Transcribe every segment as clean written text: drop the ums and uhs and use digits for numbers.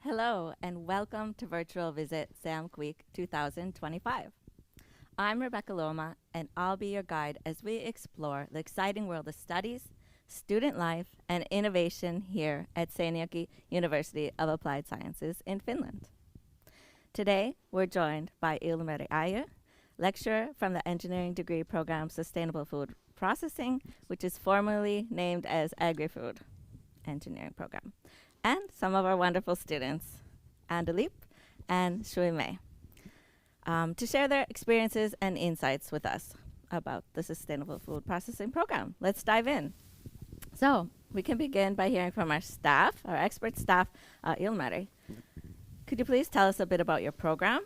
Hello, and welcome to Virtual Visit SEAMK Week 2025. I'm Rebecca Loma, and I'll be your guide as we explore the exciting world of studies, student life, and innovation here at SEAMK University of Applied Sciences in Finland. Today, we're joined by Ilmari Ayer, lecturer from the engineering degree program Sustainable Food Processing, which is formerly named as Agri-Food Engineering Program, and some of our wonderful students, Andalip and Shui Mei, to share their experiences and insights with us about the Sustainable Food Processing Program. Let's dive in. So we can begin by hearing from our staff, our expert staff, Ilmari. Could you please tell us a bit about your program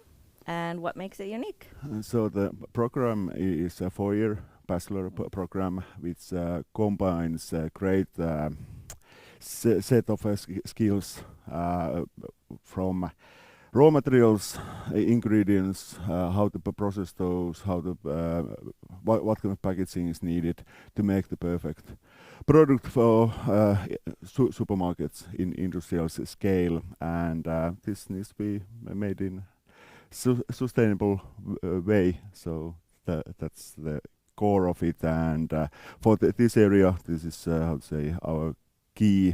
and what makes it unique? So the program is a 4-year bachelor program which combines a great set of skills from raw materials, ingredients, how to process those, how to what kind of packaging is needed to make the perfect product for supermarkets in industrial scale, and this needs to be made in sustainable way. So that's the core of it, and for this area, this is how to say our key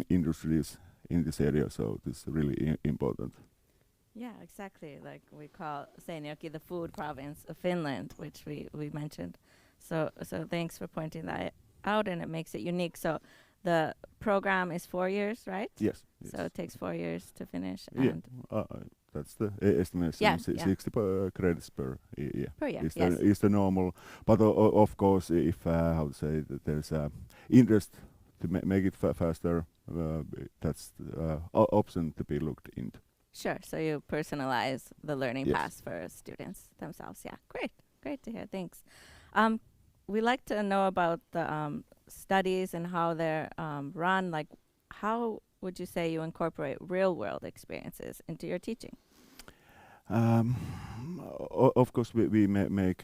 industries in this area. So this is really important. Yeah, exactly. Like we call Seinäjoki the food province of Finland, which we mentioned. So thanks for pointing that out, and it makes it unique. So the program is 4 years, right? Yes. So it takes 4 years to finish. Yeah. And That's the estimation. Yeah, 60 credits per year. per year, Is yes. is the normal, but of course, if how to say that there's interest to make it faster, that's option to be looked into. Sure. So you personalize the learning Yes. paths for students themselves. Yeah, great to hear. Thanks. We like to know about the studies and how they're run. Like, how would you say you incorporate real world experiences into your teaching? Of course, we make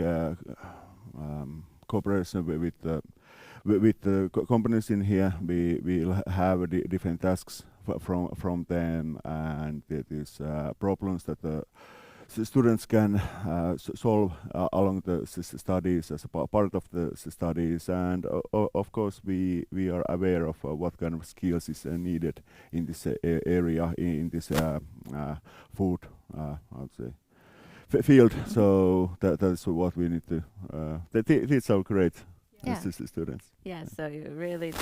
cooperation with the companies in here. We'll have different tasks from them, and these problems that the students can solve along the studies as a part of the studies, and of course we are aware of what kind of skills is needed in this area, in this food I would say field. So that is what we need to teach our great Yeah. students. Yeah. So you really do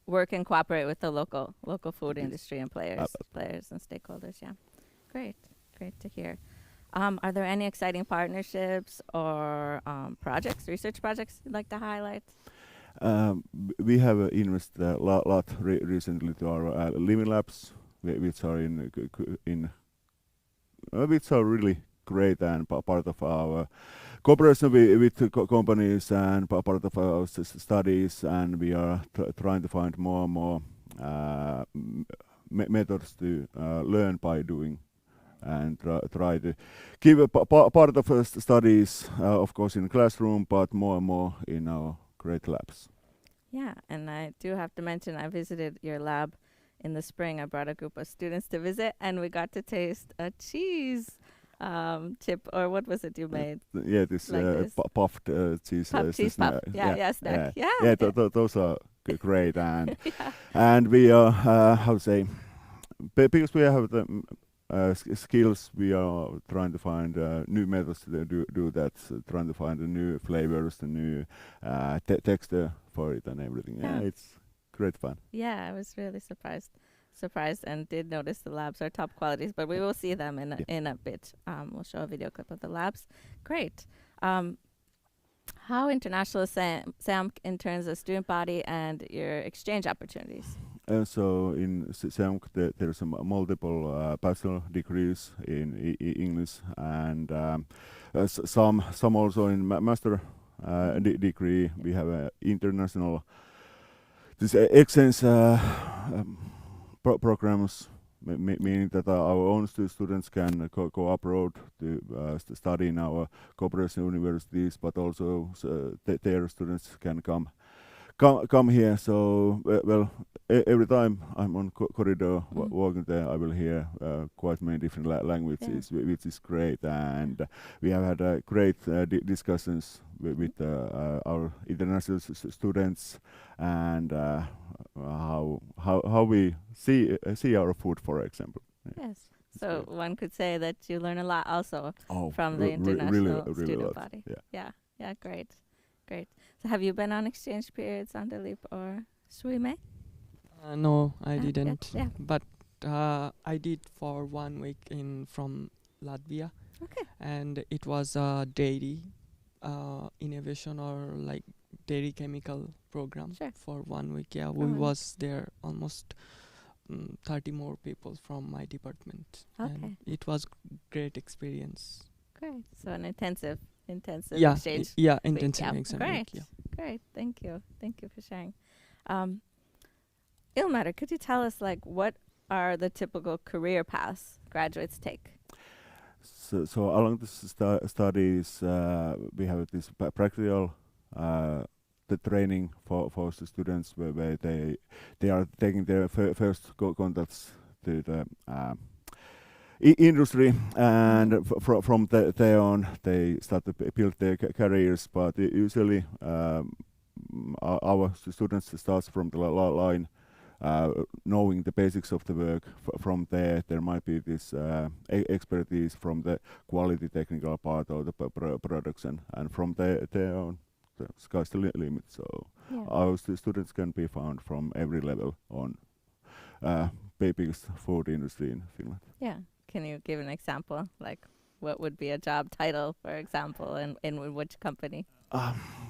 work and cooperate with the local food Yes. industry and players and stakeholders. Yeah, great to hear. Are there any exciting partnerships or research projects you'd like to highlight? We have invested a lot recently to our living labs, which are which are really great and part of our cooperation with companies and part of our studies, and we are trying to find more and more methods to learn by doing, and try to give a part of studies, of course, in the classroom, but more and more in our great labs. Yeah, and I do have to mention I visited your lab in the spring. I brought a group of students to visit, and we got to taste a cheese chip, or what was it you made? Yeah, this Like this. puffed cheese. Cheese puff. Yeah, snack. Yeah. Yeah, those are great, and Yeah. and we are how to say, because we have the skills, we are trying to find new methods to do that, trying to find the new flavors, the new texture for it and everything. Yeah, Yeah. it's great fun. Yeah, I was really surprised and did notice the labs are top qualities, but we will see them in a bit. We'll show a video clip of the labs. Great. How international is SEAMK in terms of student body and your exchange opportunities? So in SEAMK there's multiple bachelor degrees in English, and some also in master degree. We have international exchange programs, meaning that our own students can go abroad to study in our cooperation universities, but also their students can come come here. So well, every time I'm on corridor Mm. walking there, I will hear quite many different languages, which is great. And we have had great discussions with our international students, and how we see our food, for example. Yeah, Yes. it's So great. one could say that you learn a lot also Oh, from the really, international really a student lot. body. Yeah. Yeah. Yeah. Great. Great. So have you been on exchange periods on Delip or SEAMK? No, I Not yet. didn't. Yeah. But I did for 1 week in from Latvia, Okay. and it was a dairy innovation or like dairy chemical program Sure. for 1 week. Yeah, For we 1 week. was there almost 30 more people from my department, and Okay. it was great experience. Great. So an intensive Yeah, exchange. yeah, week. intensive Yeah. exam Great. week. Yeah. Great. Thank you. Thank you for sharing. Ilmar, could you tell us like what are the typical career paths graduates take? So along the studies, we have this practical the training for the students where they are taking their first contacts to the industry, and from there on they start to build their careers. But usually our students starts from the line, knowing the basics of the work. From there might be this expertise from the quality technical part of the production, and from there on, the sky's the limit. So Yeah. our students can be found from every level on biggest food industry in Finland. Yeah. Can you give an example? Like what would be a job title, for example, and in which company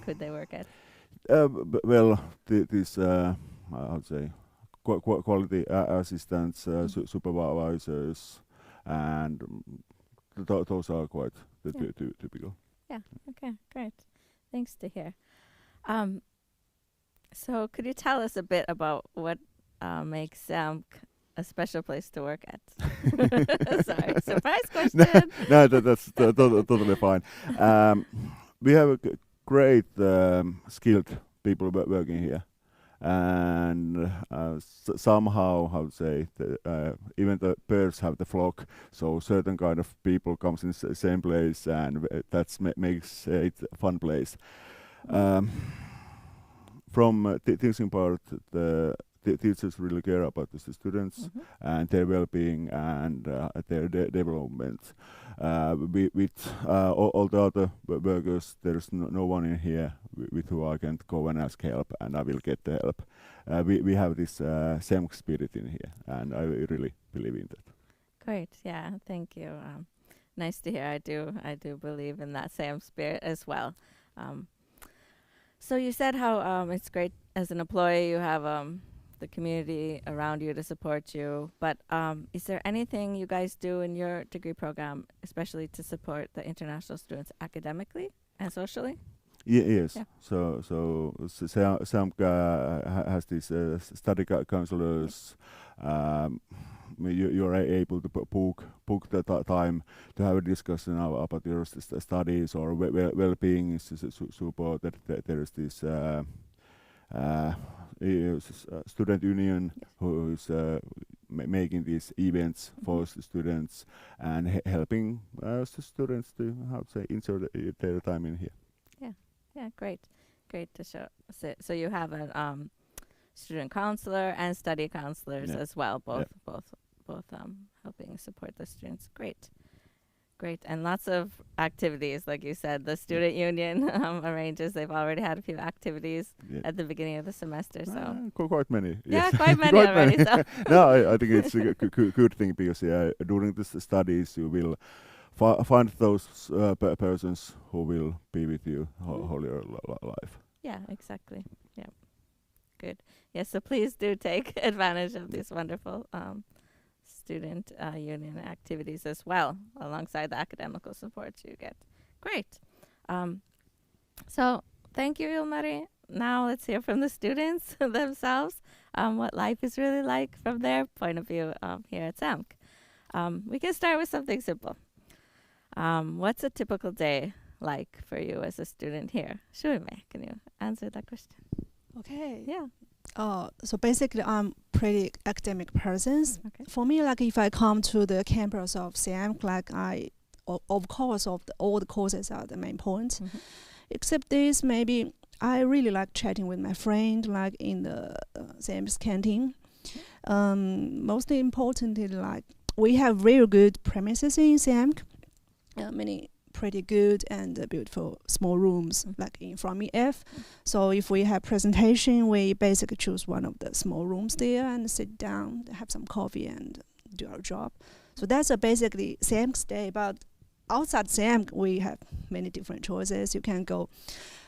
could they work at? Well, this I would say quality assistants, supervisors, and those are quite Yeah. typical. Yeah. Okay. Great. Thanks to hear. So could you tell us a bit about what makes SEAMK a special place to work at? Sorry, surprise question. No, that's totally fine. We have a great skilled people working here, and somehow, how to say, even the birds have the flock, so certain kind of people comes in the same place, and that makes it a fun place. From teaching part, the teachers really care about the students and their well-being and their development. With all the other workers, there's no one in here with who I can go and ask help, and I will get the help. We have this same spirit in here, and I really believe in that. Great. Yeah. Thank you. Nice to hear. I do believe in that same spirit as well. So you said how it's great as an employee you have the community around you to support you. But is there anything you guys do in your degree program, especially to support the international students academically and socially? Yes. Yeah. So SEAMK has these study counselors. You are able to book the time to have a discussion about your studies or well-being support. That there is this student union who is making these events for students and helping students to enjoy their time in here. Yeah, great to show. So you have a student counselor and study counselors as well, both helping support the students. Great, and lots of activities, like you said. The student union arranges. They've already had a few activities at the beginning of the semester. So quite many. Yeah, Yes. quite many already. So. No, I think it's a good thing because during the studies you will find those persons who will be with you whole your life. Yeah, exactly. Yeah, good. Yeah, so please do take advantage of these wonderful student union activities as well, alongside the academical support you get. Great. So thank you, Ilmari. Now let's hear from the students themselves what life is really like from their point of view here at SEAMK. We can start with something simple. What's a typical day like for you as a student here? Shuime, can you answer that question? Okay. Yeah. So basically, I'm pretty academic person. Okay. For me, like if I come to the campus of SEAMK, like of course, all the courses are the main point. Mhm. Except this, maybe I really like chatting with my friend, like in the SEAMK's canteen. Mostly importantly, like we have very good premises in SEAMK, many pretty good and beautiful small rooms like in from EF. So if we have presentation, we basically choose one of the small rooms there and sit down, have some coffee and do our job. So that's basically SEAMK's day. But outside SEAMK, we have many different choices. You can go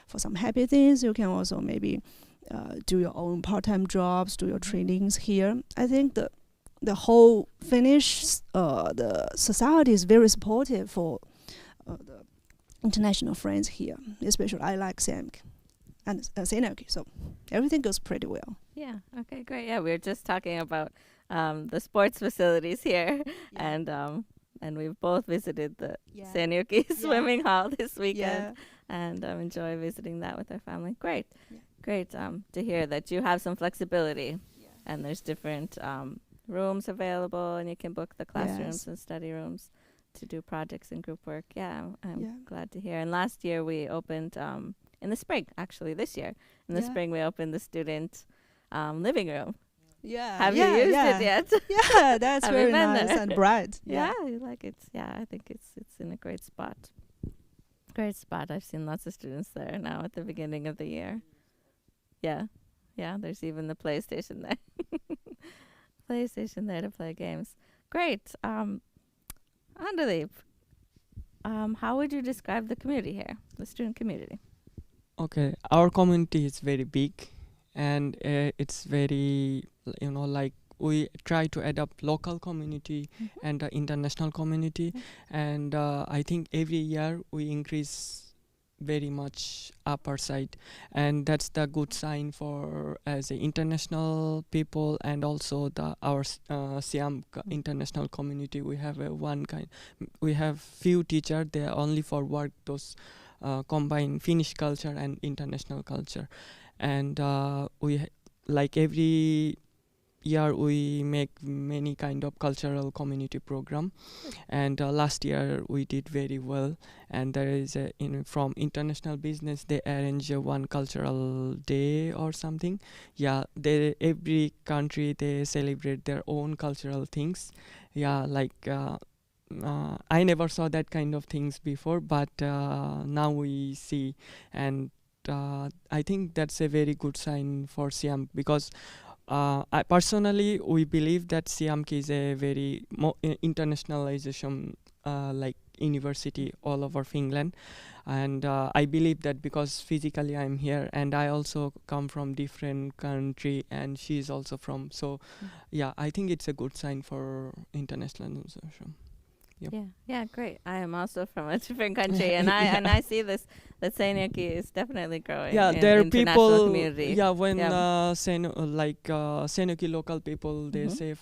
for some happy things. You can also maybe do your own part-time jobs, do your trainings here. I think the whole Finnish the society is very supportive for the international friends here. Especially I like SEAMK and SEAMK, so everything goes pretty well. Yeah. Okay. Great. Yeah, we were just talking about the sports facilities here, and we've both visited the Seinäjoki swimming hall this weekend, and enjoy visiting that with our family. Great. Yeah. Great. To hear that you have some flexibility, and there's different rooms available, and you can book the classrooms and study rooms to do projects and group work. Yeah, I'm glad to hear. And last year we opened in the spring, actually this year in the spring we opened the student living room. Yeah. Have you used it yet? Yeah, that's Have very you been nice there? and bright. Yeah, you like it. Yeah, I think it's in a great spot. Great spot. I've seen lots of students there now at the beginning of the year. Yeah. Yeah, there's even the PlayStation there. PlayStation there to play games. Great. Andaleep, how would you describe the community here, the student community? Okay, our community is very big, and it's very, like we try to adapt local community and international community, and I think every year we increase very much upper side, and that's the good sign for as a international people, and also our SEAMK international community. We have we have few teachers. They are only for work those combine Finnish culture and international culture, and like every year we make many kind of cultural community program, and last year we did very well. And there is from international business, they arrange one cultural day or something. Every country they celebrate their own cultural things. Like I never saw that kind of things before, but now we see, and I think that's a very good sign for SEAMK, because I personally, we believe that SEAMK is a very internationalization like university all over Finland, and I believe that because physically I'm here, and I also come from different country, and she's also from. So, I think it's a good sign for internationalization. Yep. Yeah, great. I am also from a different country, and I see this that Seinäjoki is definitely growing. Yeah, in there are international people. community. Yeah, when Seinäjoki local people, they say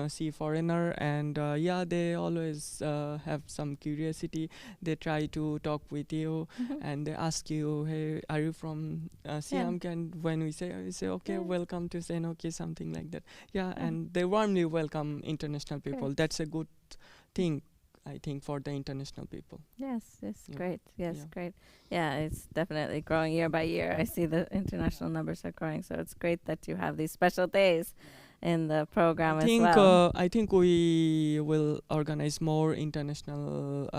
see foreigner, and they always have some curiosity. They try to talk with you, and they ask you, "Hey, are you from SEAMK?" And when we say okay, welcome to Seinäjoki, something like that. And they warmly welcome international people. Great. That's a good thing, I think, for the international people. Yes, Yeah. great. Yes, Yeah. great. Yeah, it's definitely growing year by year. I see the international numbers are growing, so it's great that you have these special days in the program as well. I think we will organize more international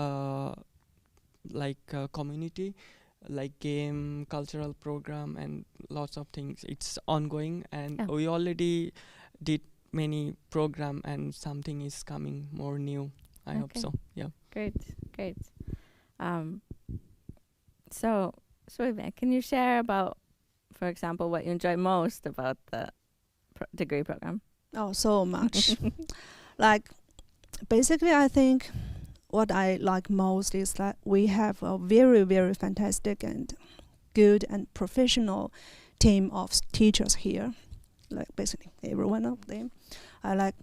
community, like game, cultural program, and lots of things. It's ongoing, and we already did many program, and something is coming more new. I hope so. Yeah. Great. So, Suive, can you share about, for example, what you enjoy most about the degree program? Oh, so much. Like, basically, I think what I like most is that we have a very, very fantastic and good and professional team of teachers here. Like, basically, every one of them. I like,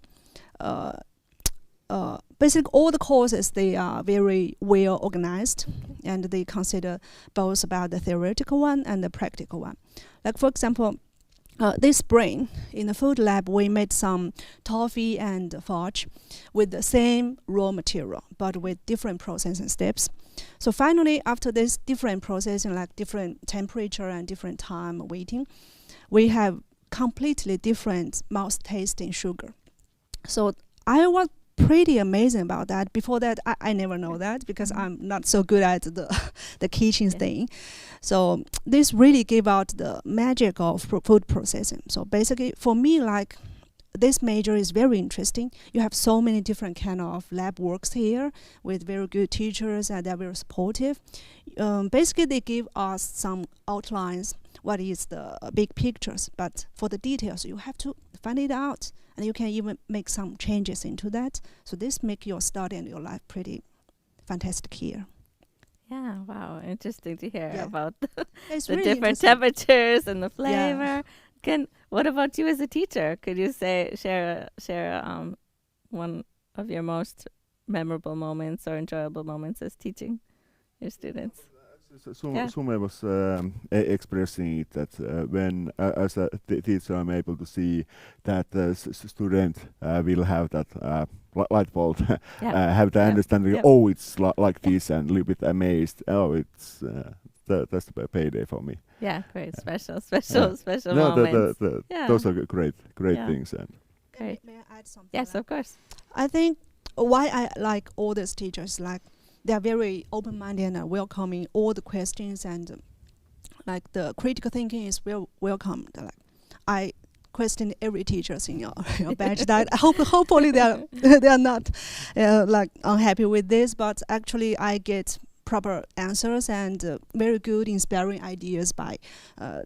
basically all the courses, they are very well organized, and they consider both about the theoretical one and the practical one. Like for example, this spring in the food lab, we made some toffee and fudge with the same raw material, but with different processing steps. So finally, after this different processing, like different temperature and different time waiting, we have completely different mouth tasting sugar. So I was pretty amazing about that. Before that, I never know that because I'm not so good at the kitchen thing. So this really gave out the magic of food processing. So basically, for me, like this major is very interesting. You have so many different kind of lab works here with very good teachers, and they're very supportive. Basically, they give us some outlines, what is the big pictures, but for the details, you have to find it out, and you can even make some changes into that. So this make your study and your life pretty fantastic here. Yeah, wow, interesting to hear about It's the really different interesting. temperatures and the flavor. What about you as a teacher? Could you share one of your most memorable moments or enjoyable moments as teaching your students? Sume was expressing it that when as a teacher I'm able to see that the student will have that light bulb, have the understanding. Oh, it's like this, and a little bit amazed. Oh, it's that's the payday for me. Yeah, great, special No, moments. those are great things. And Great. May I add something? Yes, of course. I think why I like all these teachers, like they are very open-minded and welcoming all the questions, and like the critical thinking is welcomed. Like I question every teachers in your batch. That hopefully they are not like unhappy with this, but actually I get proper answers and very good inspiring ideas by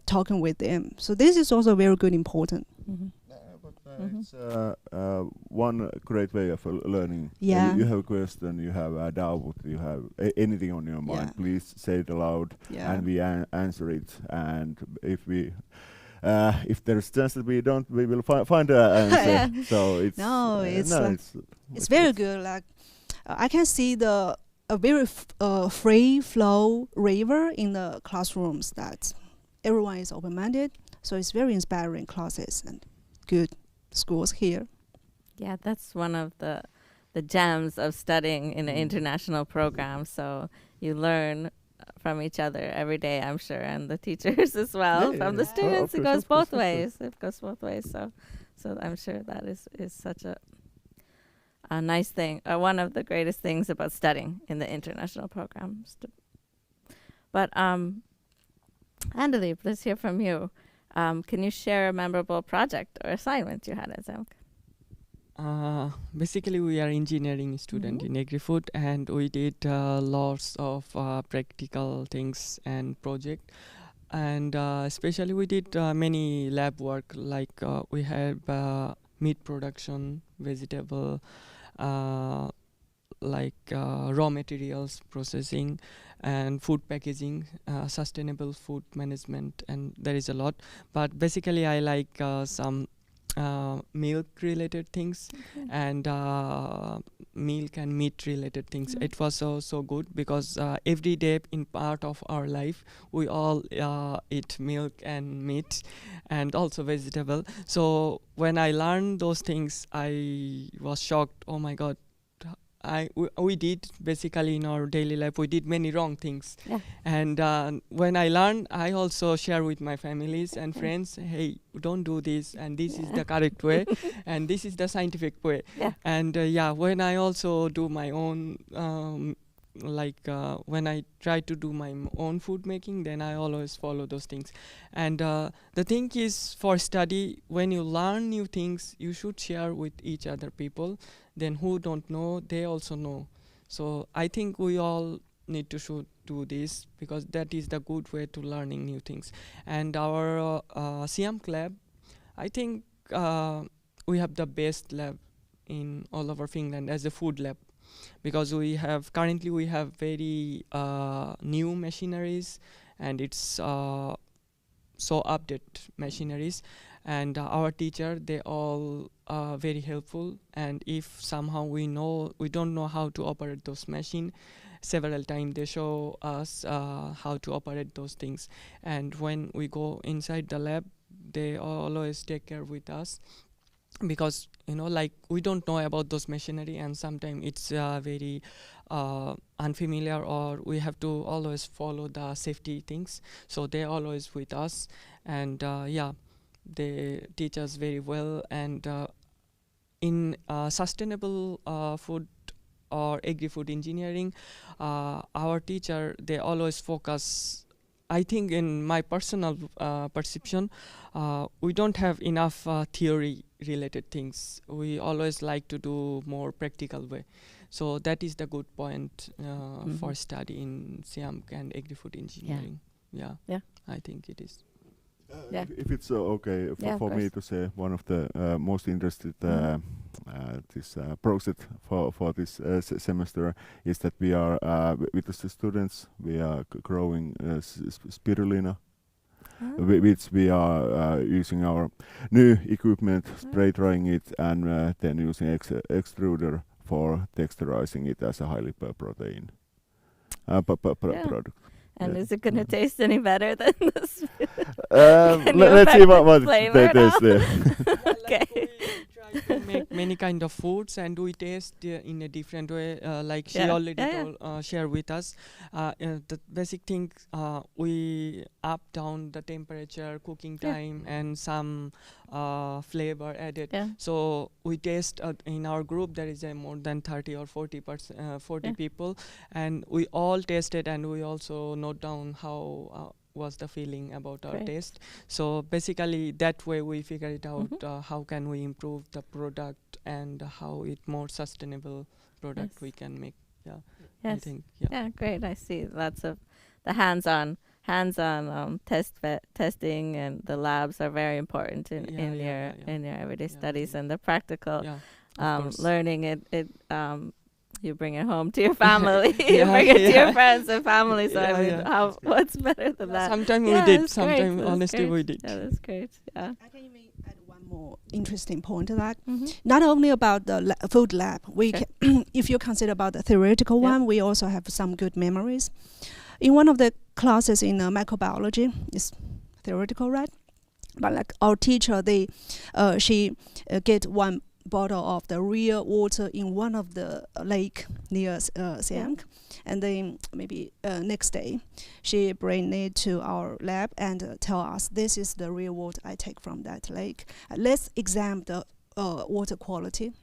talking with them. So this is also very good, important. It's one great way of learning. Yeah. You have a question, you have a doubt, you have anything on your mind. Yeah. Please say it aloud, and we answer it. And if we, if there's chance that we don't, we will find an answer. So it's it's very good. Like I can see a very free flow river in the classrooms. That everyone is open-minded. So it's very inspiring classes and good schools here. Yeah, that's one of the gems of studying in an international program. So you learn from each other every day, I'm sure, and the teachers as well. From the students, it goes both ways. It goes both ways. So I'm sure that is such a nice thing, one of the greatest things about studying in the international programs. But Andali, let's hear from you. Can you share a memorable project or assignment you had at SEAMK? Basically, we are engineering student in agri-food, and we did lots of practical things and project. And especially we did many lab work, like we have meat production, vegetable, like raw materials processing, and food packaging, sustainable food management, and there is a lot. But basically I like some milk related things and milk and meat related things. It was so good because every day in part of our life we all eat milk and meat and also vegetable. So when I learned those things, I was shocked. Oh my god, we did basically in our daily life, we did many wrong things. And when I learned, I also share with my families and friends, hey, don't do this, and this is the correct way, and this is the scientific way. And when I also do my own when I try to do my own food making, then I always follow those things. And the thing is, for study, when you learn new things, you should share with each other people. Then who don't know, they also know. So I think we all need to should do this, because that is the good way to learning new things. And our SEAMK lab, I think we have the best lab in all over Finland as a food lab, because we have currently very new machineries, and it's so updated machineries. and our teacher, they all are very helpful. And if somehow we don't know how to operate those machine, several times they show us how to operate those things. And when we go inside the lab, they always take care with us, because like we don't know about those machinery, and sometimes it's very unfamiliar, or we have to always follow the safety things. So they're always with us, and they teach us very well. And in sustainable food or agri-food engineering, our teacher, they always focus, I think in my personal perception, we don't have enough theory related things. We always like to do more practical way. So that is the good point for study in SEAMK and agri-food engineering. Yeah. I think it is. Yeah. If it's okay for me to say, one of the most interested this project for this semester is that we are with the students, we are growing spirulina, which we are using our new equipment, spray drying it, and then using extruder for texturizing it as a highly protein product. And is it going to taste any better than this? Let's see what flavor it tastes there. Okay. We try to make many kind of foods, and we taste in a different way. Like she already shared with us, the basic thing, we up down the temperature, cooking time, and some flavor added. So we taste in our group there is more than 30 or 40 people, and we all tasted, and we also note down how was the feeling about our taste. So basically that way we figure it out, how can we improve the product and how it more sustainable product we can make. I think great. I see lots of the hands-on testing, and the labs are very important in your everyday studies, and the practical learning it you bring it home to your family. You bring it to your friends and family. So I mean, what's better than that? Sometimes we did. Sometimes honestly we did. Yeah, that's great. Yeah. I can even add one more interesting point to that. Not only about the food lab, we can if you consider about the theoretical one, we also have some good memories. In one of the classes in microbiology, it's theoretical, right? But like our teacher, she get one bottle of the real water in one of the lake near SEAMK, and then maybe next day she bring it to our lab and tell us, this is the real water I take from that lake. Let's examine the water quality.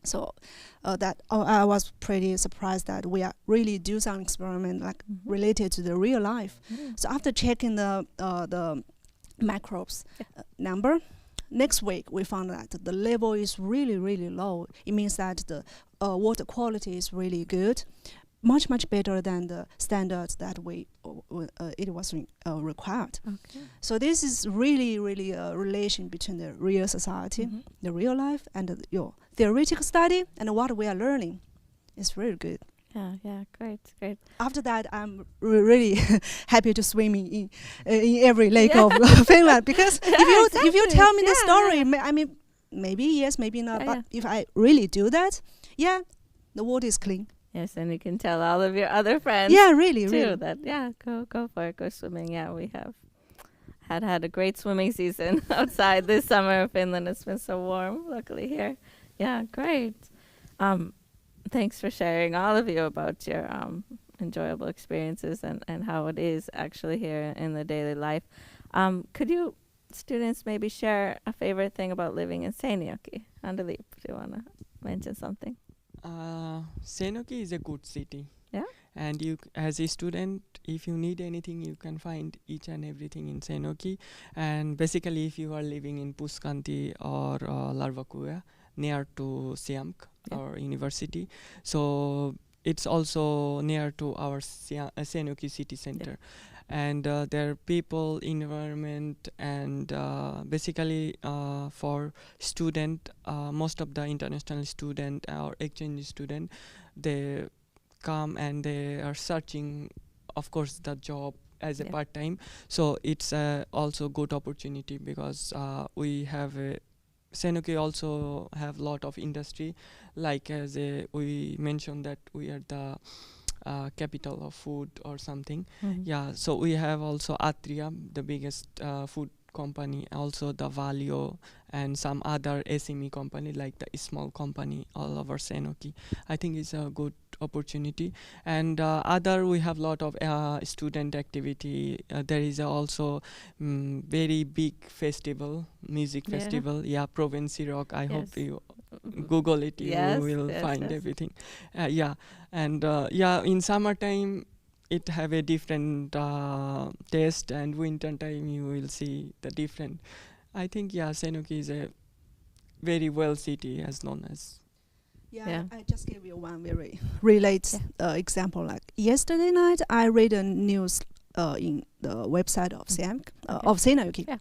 So that I was pretty surprised that we are really do some experiment like related to the real life. So after checking the microbes number, next week we found that the level is really, really low. It means that the water quality is really good, much better than the standards that it was required. So this is really a relation between the real society, the real life, and your theoretical study, and what we are learning. It's really good. Yeah, great. After that, I'm really happy to swim in every lake of Finland, because if you tell me the story, I mean, maybe yes, maybe not. But if I really do that, the water is clean. Yes, and you can tell all of your other friends. Yeah, really. That go for it, go swimming. Yeah, we have had a great swimming season outside this summer in Finland. It's been so warm, luckily here. Yeah, great. Thanks for sharing, all of you, about your enjoyable experiences and how it is actually here in the daily life. Could you students maybe share a favorite thing about living in Seinäjoki? Andali, do you want to mention something? Seinäjoki is a good city. Yeah. And you, as a student, if you need anything, you can find each and everything in Seinäjoki. And basically, if you are living in Puskanti or Larvakua, near to SEAMK, our university, so it's also near to our Seinäjoki city center. And there are people, environment, and basically for student, most of the international student or exchange student, they come and they are searching, of course, the job as a Yeah. part-time. So it's also good opportunity because we have SEAMK also have lot of industry, like as we mentioned that we are the capital of food or something. Yeah, so we have also Atria, the biggest food company, also the Valio and some other SME company like the small company all over SEAMK. I think it's a good opportunity. And other we have lot of student activity. There is also very big festival, music Yeah. festival. Yeah, Provincy Rock. I hope Yes. you Google it, you Yes, will yes, find yes. everything. Yeah, and yeah, in summertime it have a different taste, and winter time you will see the different. I think yeah, SEAMK is a very well city as known as. Yeah. I just give you one very related example. Like yesterday night, I read a news in the website of SEAMK, of SEAMK. Yeah.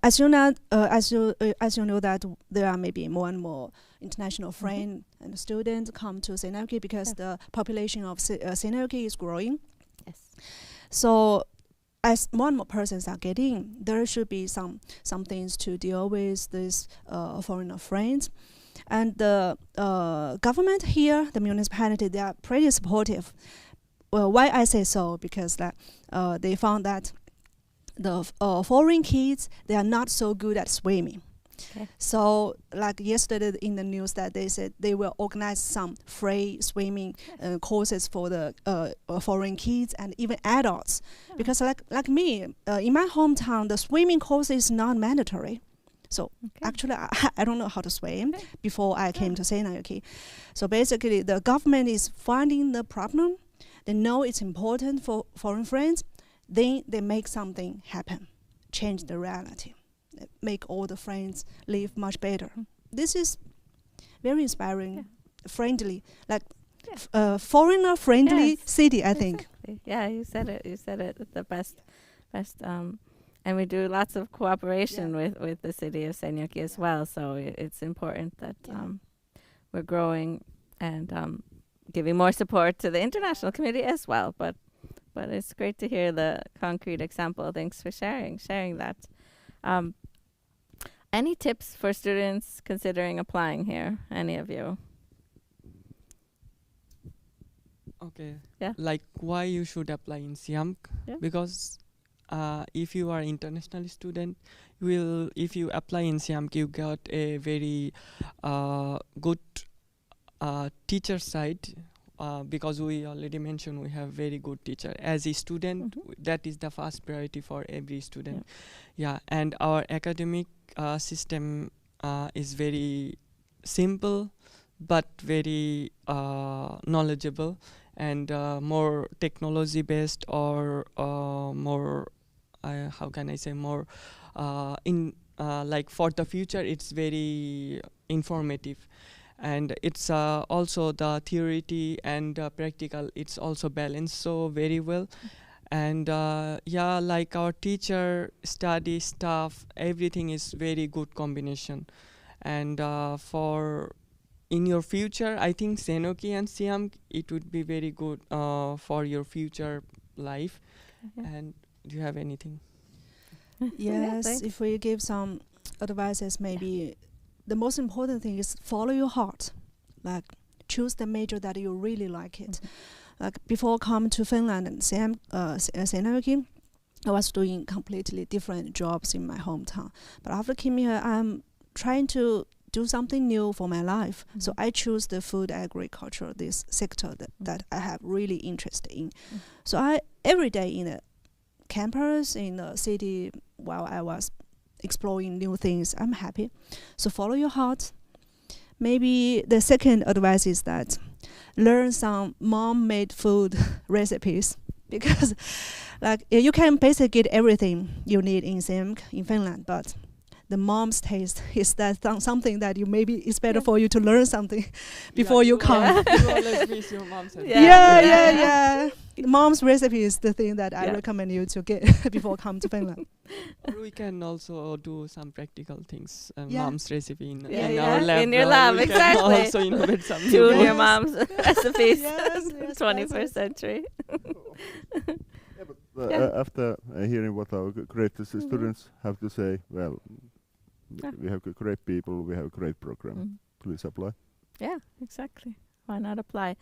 As you know that there are maybe more and more international friends and students come to SEAMK because the population of SEAMK is growing. Yes. So as more and more persons are getting, there should be some things to deal with these foreigner friends. And the government here, the municipality, they are pretty supportive. Well, why I say so? Because that they found that the foreign kids, they are not so good at swimming. Okay. So like yesterday in the news that they said they will organize some free swimming courses for the foreign kids and even adults. Yeah. Because like me, in my hometown, the swimming course is not mandatory. So actually, I don't know how to swim before I came to SEAMK. So basically, the government is finding the problem. They know it's important for foreign friends. Then they make something happen, change the reality, make all the friends live much better. This is very inspiring, friendly, like foreigner-friendly city, I think. Exactly. Yeah, you said it. You said it. The best. And we do lots of cooperation with the city of SEAMK as well. So it's important that we're growing and giving more support to the international community as well. But it's great to hear the concrete example. Thanks for sharing that. Any tips for students considering applying here? Any of you? Okay. Yeah. Like why you should apply in SEAMK? Yeah. Because if you are international student, if you apply in SEAMK, you got a very good teacher side. Because we already mentioned we have very good teacher. As a student, that is the first priority for every student. Yeah, and our academic system is very simple, but very knowledgeable and more technology based or more how can I say more like for the future. It's very informative. And it's also the theory and practical, it's also balanced so very well. And yeah, like our teacher, study, staff, everything is very good combination. And for in your future, I think SEAMK and SEAMK, it would be very good for your future life. And do you have anything? Yes, if we give some advices, maybe the most important thing is follow your heart. Like choose the major that you really like it. Like before coming to Finland and SEAMK, I was doing completely different jobs in my hometown. But after coming here, I'm trying to do something new for my life. So I choose the food agriculture, this sector that I have really interest in. So I every day in the campus, in the city, while I was exploring new things, I'm happy. So follow your heart. Maybe the second advice is that learn some mom-made food recipes, because like you can basically get everything you need in SEAMK in Finland, but the mom's taste is that something that you maybe it's better for you to learn something before you come. You always miss your mom's. Yeah. Mom's recipe is the thing that I recommend you to get before come to Finland. Or we can also do some practical things. Mom's recipe in Yeah, our lab. in your lab, we exactly. Can also innovate something. Tune your mom's recipes. Yes, 21st century. Yeah, but After hearing what our great students have to say, well, we have great people, we have a great program. Please apply. Yeah, exactly. Why not apply?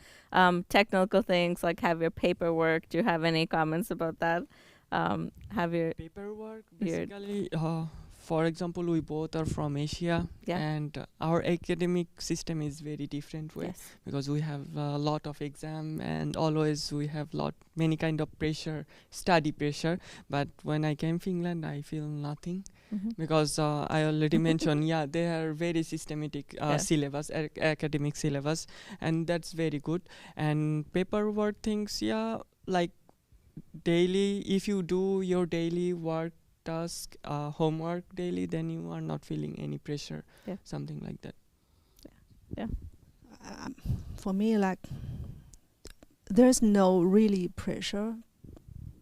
Technical things like have your paperwork. Do you have any comments about that? Have your paperwork basically. For example, we both are from Asia, and our academic system is very different way, because we have a lot of exam and always we have many kind of pressure, study pressure. But when I came Finland, I feel nothing, because I already mentioned, they are very systematic syllabus, academic syllabus, and that's very good. And paperwork things, like daily, if you do your daily work task, homework daily, then you are not feeling any pressure, something like that. For me, like, there's no really pressure,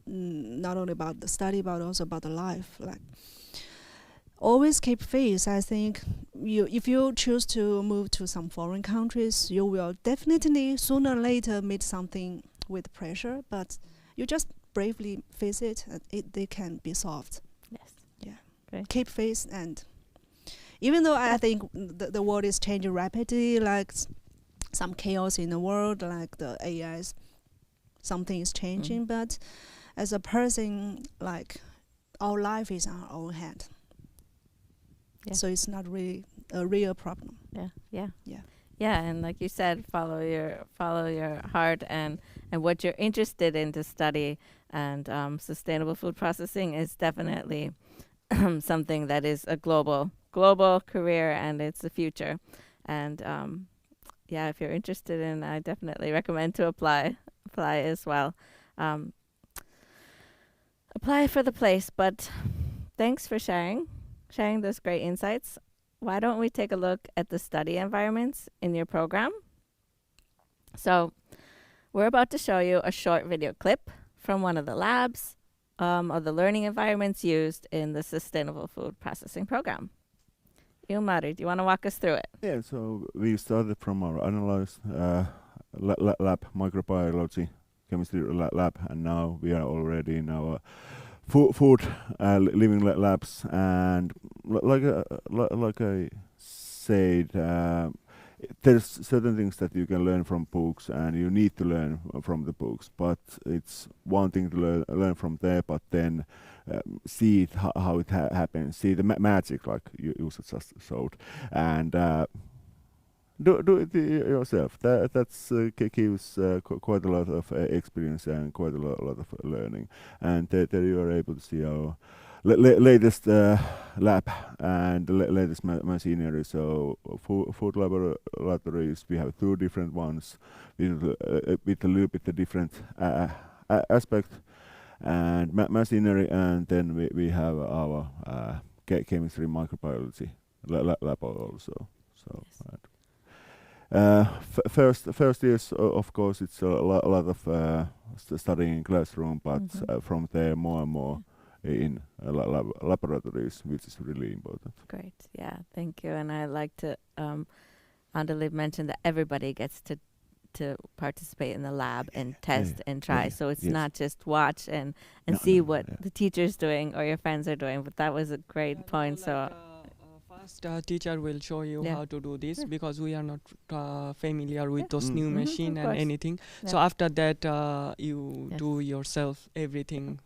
not only about the study but also about the life. Like, always keep faith. I think if you choose to move to some foreign countries, you will definitely sooner or later meet something with pressure, but you just bravely face it, and they can be solved. Yes. Yeah. Great. Keep faith, and even though I think the world is changing rapidly, like some chaos in the world, like the AIs, something is changing, but as a person, like, our life is in our own hand. So it's not really a real problem. Yeah, and like you said, follow your heart and what you're interested in to study. And sustainable food processing is definitely something that is a global career, and it's the future. And if you're interested in, I definitely recommend to apply as well. Apply for the place. But thanks for sharing those great insights. Why don't we take a look at the study environments in your program? So we're about to show you a short video clip from one of the labs of the learning environments used in the Sustainable Food Processing program. Ilmari, do you want to walk us through it? Yeah, so we started from our analyzed lab, microbiology, chemistry lab, and now we are already in our food living labs. And like I said, there's certain things that you can learn from books, and you need to learn from the books. But it's one thing to learn from there, but then see it how it happens, see the magic, like you just showed, and do it yourself. That's gives quite a lot of experience and quite a lot of learning, and there you are able to see our latest lab and the latest machinery. So food laboratories, we have two different ones with a little bit different aspect and machinery, and then we have our chemistry microbiology lab also. So. First years, of course, it's a lot of studying in classroom, but from there more and more in laboratories, which is really important. Great, thank you. And I like to, Andali mentioned that everybody gets to participate in the lab and test and try. So it's not just watch and see what the teacher's doing or your friends are doing, but that was a great point. So first teacher will show you how to do this, because we are not familiar with those new machine and anything. So after that you do yourself everything,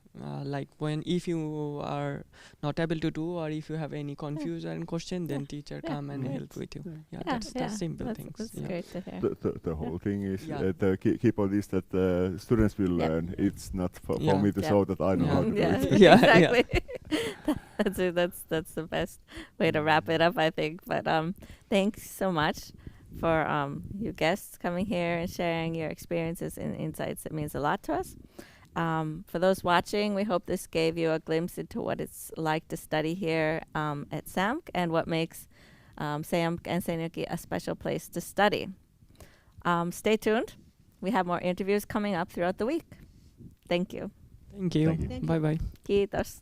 like if you are not able to do, or if you have any confusion and question, then teacher come and help with you. That's the simple things. That's great to hear. The whole thing is the key point is that students will learn. It's not for me to show that I know how to do it. Exactly. That's the best way to wrap it up, I think. But thanks so much for you guests coming here and sharing your experiences and insights. It means a lot to us. For those watching, we hope this gave you a glimpse into what it's like to study here at SEAMK, and what makes SEAMK and Seinäjoki a special place to study. Stay tuned. We have more interviews coming up throughout the week. Thank you. Thank you. Bye-bye. Kiitos.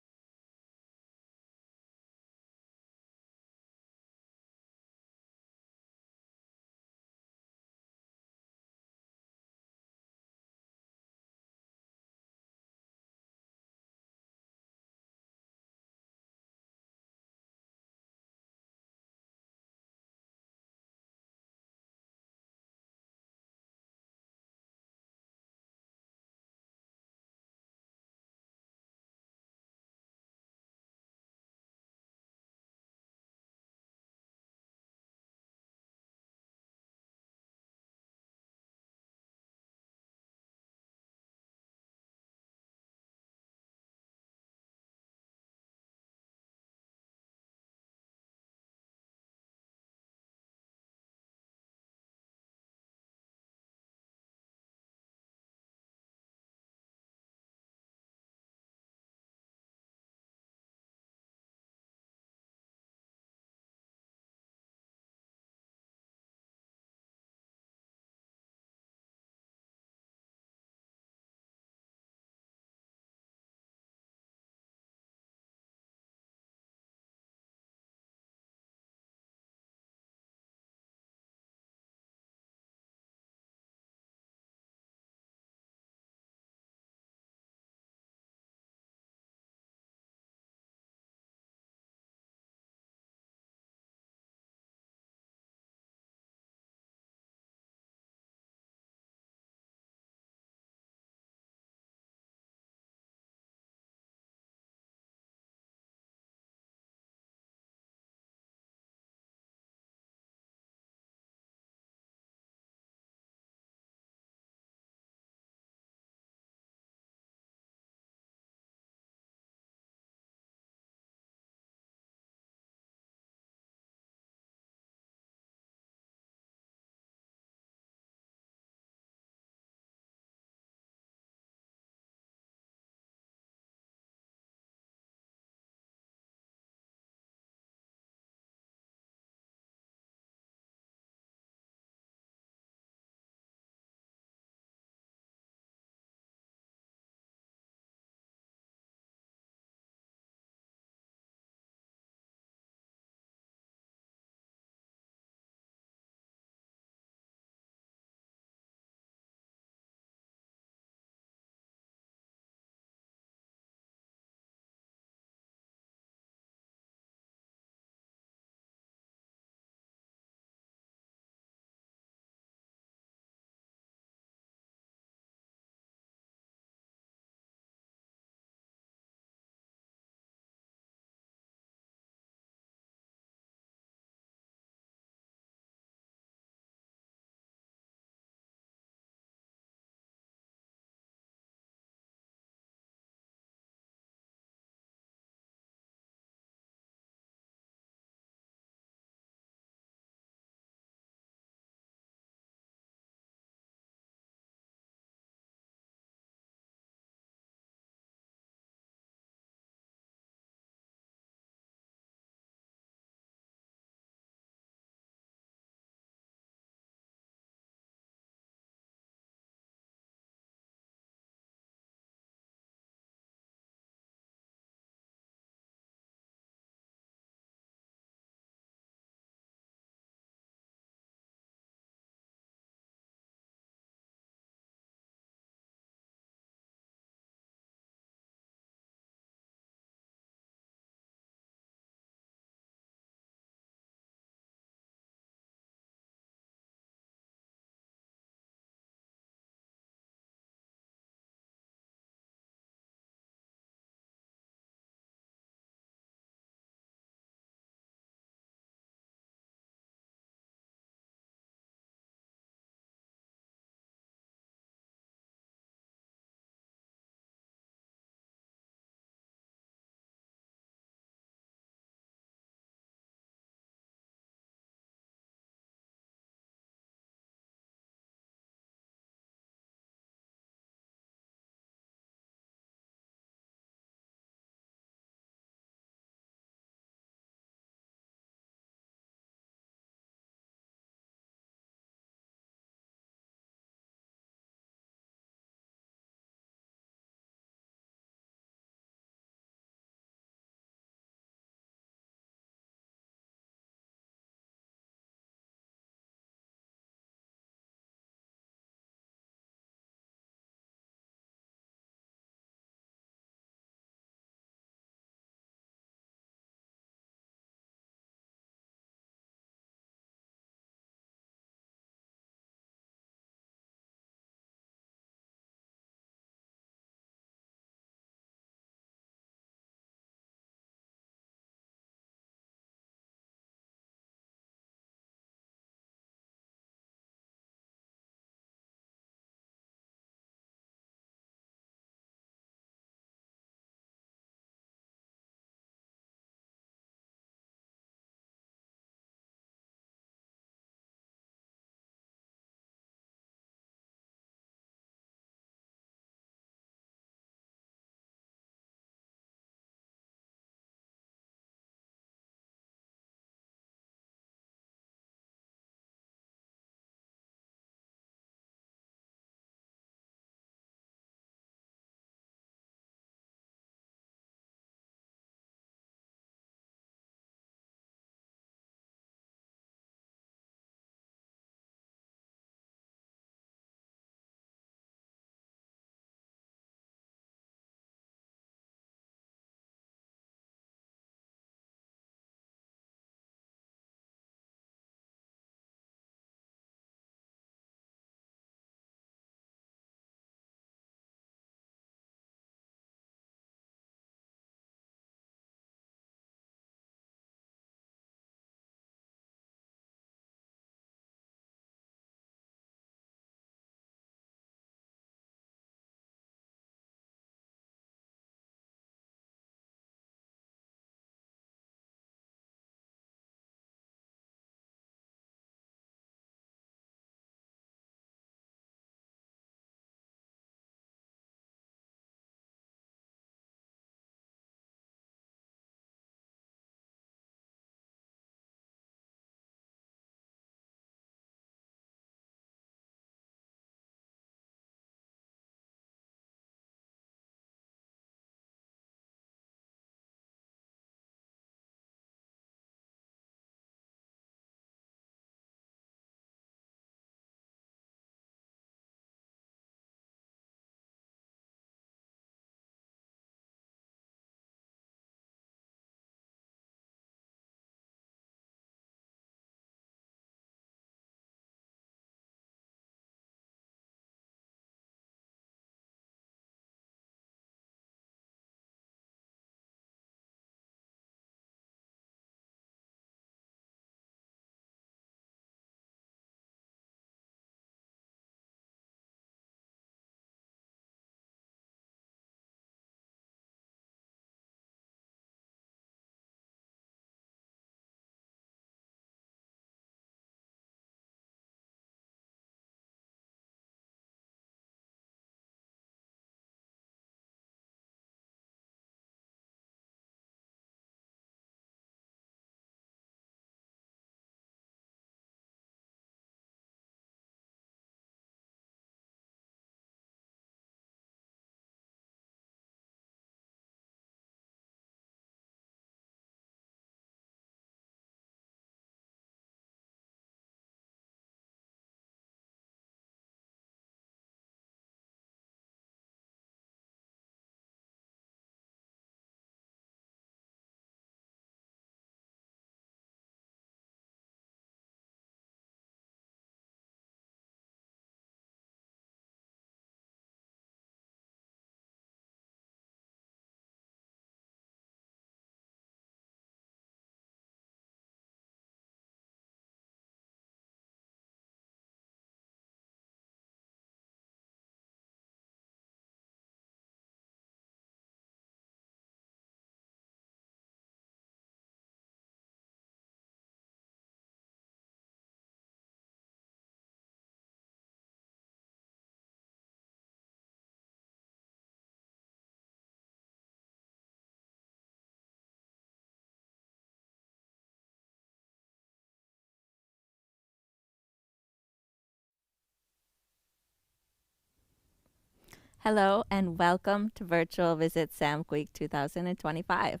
Hello and welcome to Virtual Visit SAMK Week 2025.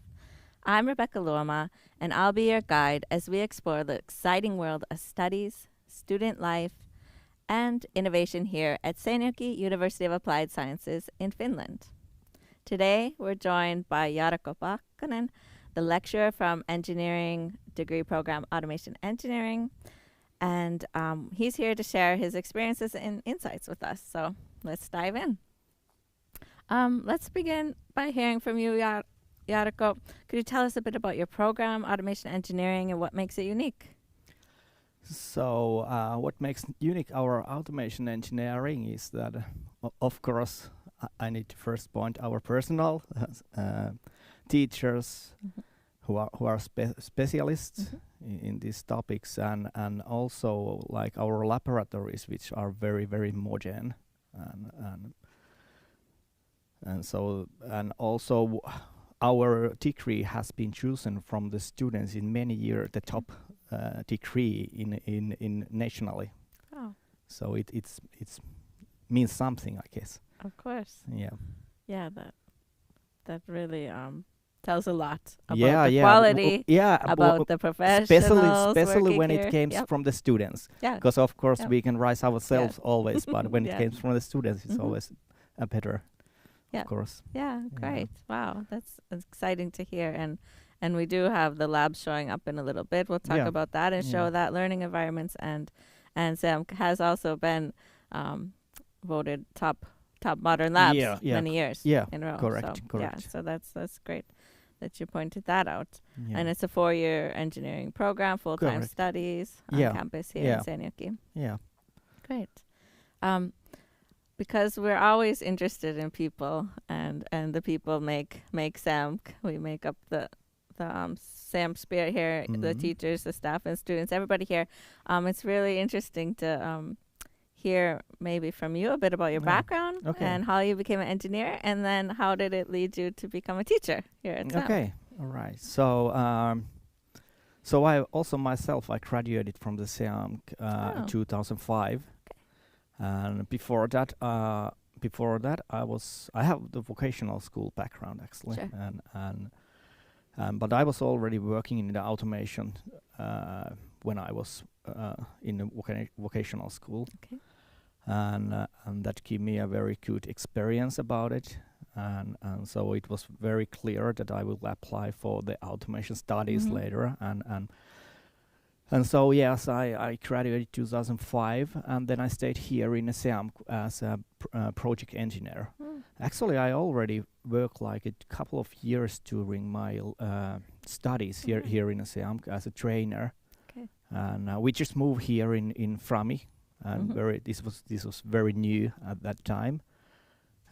I'm Rebecca Lorma, and I'll be your guide as we explore the exciting world of studies, student life, and innovation here at SEAMK University of Applied Sciences in Finland. Today, we're joined by Jarkko Pakkanen, the lecturer from Engineering Degree Program Automation Engineering, and he's here to share his experiences and insights with us. So let's dive in. Let's begin by hearing from you, Jarkko. Could you tell us a bit about your program, Automation Engineering, and what makes it unique? So what makes unique our automation engineering is that, of course, I need to first point our personal teachers who are specialists in these topics, and also like our laboratories, which are very, very modern, and so, and also our degree has been chosen from the students in many years, the top degree in nationally. Oh, So it's means something, I guess. of course. Yeah. Yeah, that really tells a lot about Yeah, the yeah. quality, Yeah. about the professionals especially working when here. it comes Yep. from the students, Yeah. because of course Yep. we can rise ourselves always, but when Yeah. it comes from the students, it's Mhm. always better. Yeah. Of course. Yeah, great. Wow, that's exciting to hear. And we do have the labs showing up in a little bit. We'll talk Yeah. about that and show Yeah. that learning environments and SAMK has also been voted top modern labs Yeah, yeah, many years yeah, in a row. correct, So, correct. Yeah, so that's great that you pointed that out. Yeah. And it's a 4-year engineering program, full-time Correct. studies on Yeah, campus here yeah. in SEAMK. Yeah. Great. Because we're always interested in people, and the people make SAMK. We make up the SAMK spirit here, the Mhm. teachers, the staff, and students, everybody here. It's really interesting to hear maybe from you a bit about your Yeah. background Okay. and how you became an engineer, and then how did it lead you to become a teacher here at SAMK? Okay. All right. So I also myself I graduated from the SEAMK Oh. 2005, and before that I have the vocational school background actually, Sure. and but I was already working in the automation when I was in the vocational school, Okay. and that gave me a very good experience about it. And so it was very clear that I will apply for the automation studies Mhm. later, and so yes, I graduated 2005, and then I stayed here in SEAMK as a project engineer. Mm. Actually, I already worked like a couple of years during my studies Mhm. here in SEAMK as a trainer, Okay. and we just moved here in Frami, and Mhm. this was very new at that time,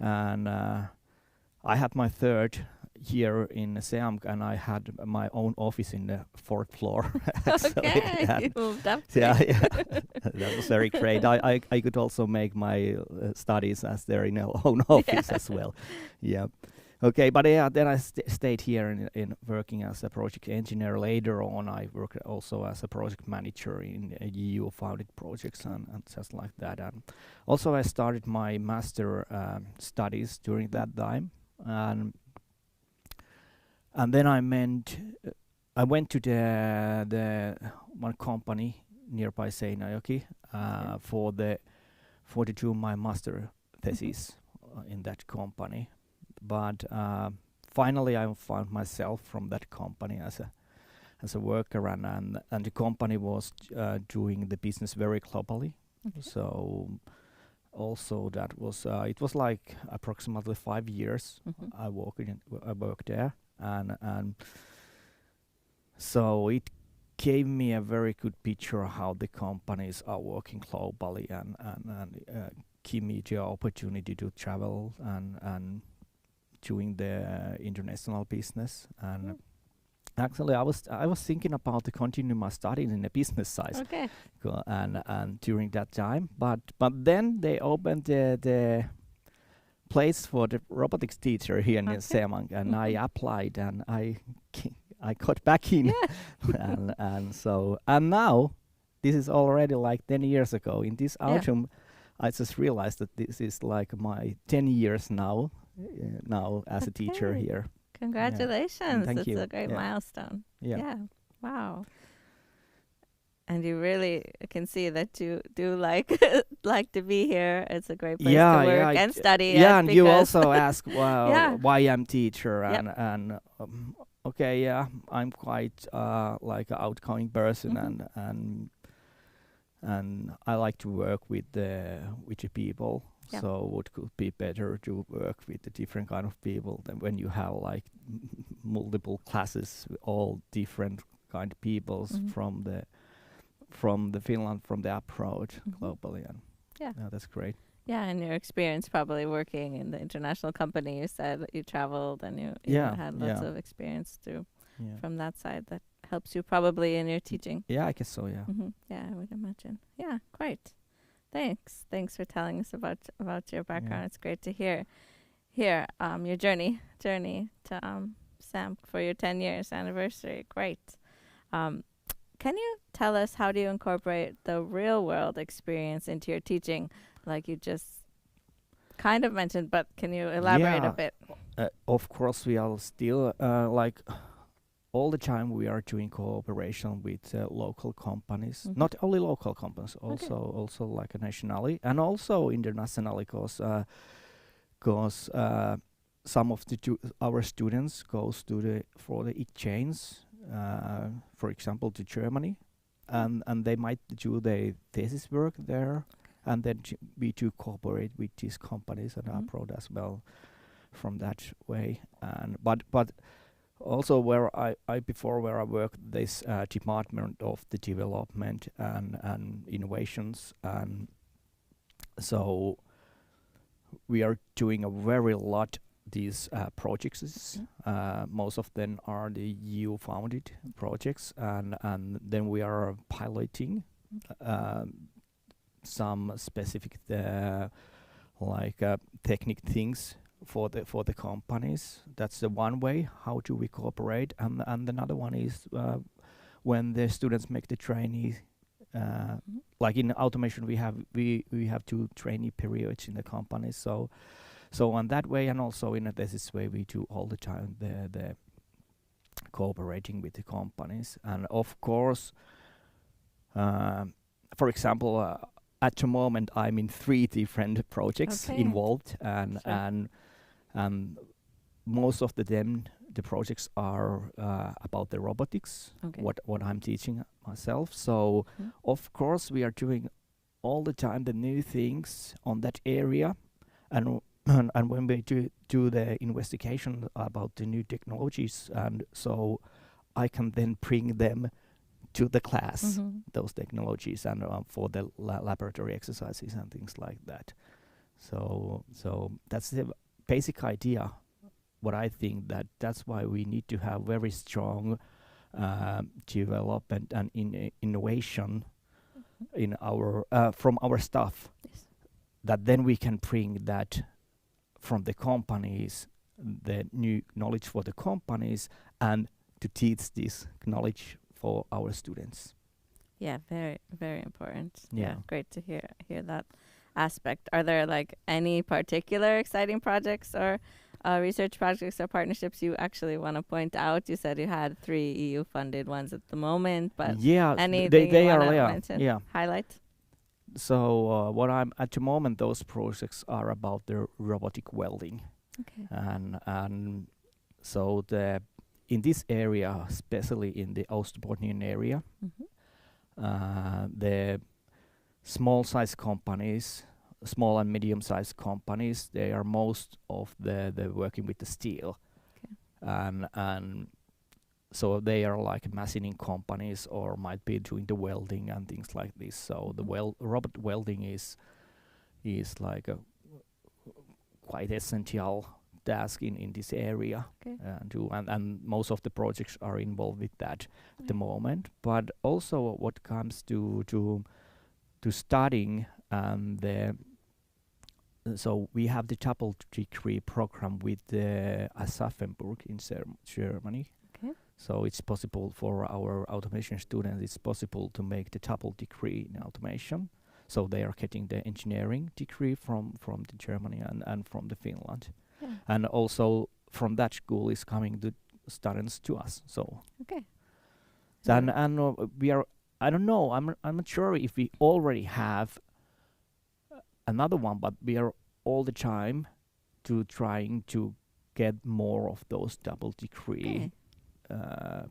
and I had my third year in SEAMK, and I had my own office in the 4th floor. actually, Okay, and you moved up. yeah, yeah. That was very great. I could also make my studies as they're in our own office as well. Yeah. Okay, but yeah, then I stayed here in working as a project engineer. Later on, I worked also as a project manager in EU-funded projects and just like that. And also, I started my master studies during that time, and then I went to the one company nearby Seinäjoki for to do my master thesis in that company. But finally, I found myself from that company as a worker, and the company was doing the business very globally. Okay. So also that was it was like approximately 5 years Mhm. I worked there, and so it gave me a very good picture of how the companies are working globally, and give me the opportunity to travel and doing the international business. And actually, I was thinking about to continue my studies in the business side, Okay. and during that time, but then they opened the place for the robotics teacher here in Okay. SEAMK, and I applied, and I got back in, Yeah. and so now this is already like 10 years ago. In this Yeah. autumn, I just realized that this is like my 10 years now, now as a teacher Okay. here. Congratulations. Thank It's you. a great Yeah. milestone. Yeah. Yeah. Wow. And you really can see that you do like like to be here. It's a great place to work and study. Yeah, at and you because- also ask, well, Yeah. why I'm teacher, Yep. and okay, yeah, I'm quite like an outgoing person, Mhm. and I like to work with the people. Yeah. So it could be better to work with the different kind of people than when you have like multiple classes, with all different kind of peoples Mhm. from the Finland, from the approach Mhm. globally, and Yeah. that's great. Yeah, and your experience probably working in the international company, you said that you traveled and you Yeah, had lots yeah. of experience too Yeah. from that side that helps you probably in your teaching. Yeah, I guess so. Yeah. Yeah, I would imagine. Yeah, great. Thanks for telling us about your background. Yeah. It's great to hear your journey to SEAMK for your 10 years anniversary. Great. Can you tell us, how do you incorporate the real world experience into your teaching, like you just kind of mentioned, but can you elaborate a Yeah. bit? Of course, we are still like all the time we are doing cooperation with local companies. Mhm. Not only local companies, also like nationally and also internationally, because some of our students goes for the exchange, for example, to Germany, and they might do their thesis work there, and then we do cooperate with these companies and Mhm. abroad as well from that way. And but also where I before where I worked, this department of the development and innovations, and so we are doing a very lot these projects. Most of them are the EU founded projects, and then we are piloting some specific technical things for the companies. That's the one way. How do we cooperate? And another one is when the students make the trainee. Like in automation, we have 2 trainee periods in the company. So on that way, and also in a thesis way, we do all the time the cooperating with the companies. And of course, for example, at the moment I'm in 3 different projects Okay. involved, and Sure. and most of the projects are about the robotics. Okay. What I'm teaching myself. So Mhm. of course we are doing all the time the new things on that area, and and when we do the investigation about the new technologies, and so I can then bring them to the class, Mhm. those technologies, and for the laboratory exercises and things like that. So that's the basic idea. What I think that's why we need to have very strong development and innovation in our from our staff. Yes. That then we can bring that from the companies, the new knowledge for the companies, and to teach this knowledge for our students. Yeah, very, very important. Yeah. Great to hear that aspect. Are there like any particular exciting projects or research projects or partnerships you actually want to point out? You said you had 3 EU funded ones at the moment, but Yeah, anything they you are want to yeah, mention? yeah. Highlight? So what I'm at the moment, those projects are about the robotic welding, Okay. and so in this area, especially in the Ostbotnian area, the small and medium sized companies, they are most of the working with the steel, Okay. and so they are like machining companies or might be doing the welding and things like this. So the robot welding is like a quite essential task in this area. Okay. And most of the projects are involved with that at the moment. But also what comes to studying, so we have the double degree program with the Aschaffenburg in Germany. Okay. So it's possible for our automation students, it's possible to make the double degree in automation. So they are getting the engineering degree from the Germany and from the Finland. Yeah. And also from that school is coming the students to us. So Okay. and we are, I don't know, I'm not sure if we already have another one, but we are all the time to trying to get more of those double degree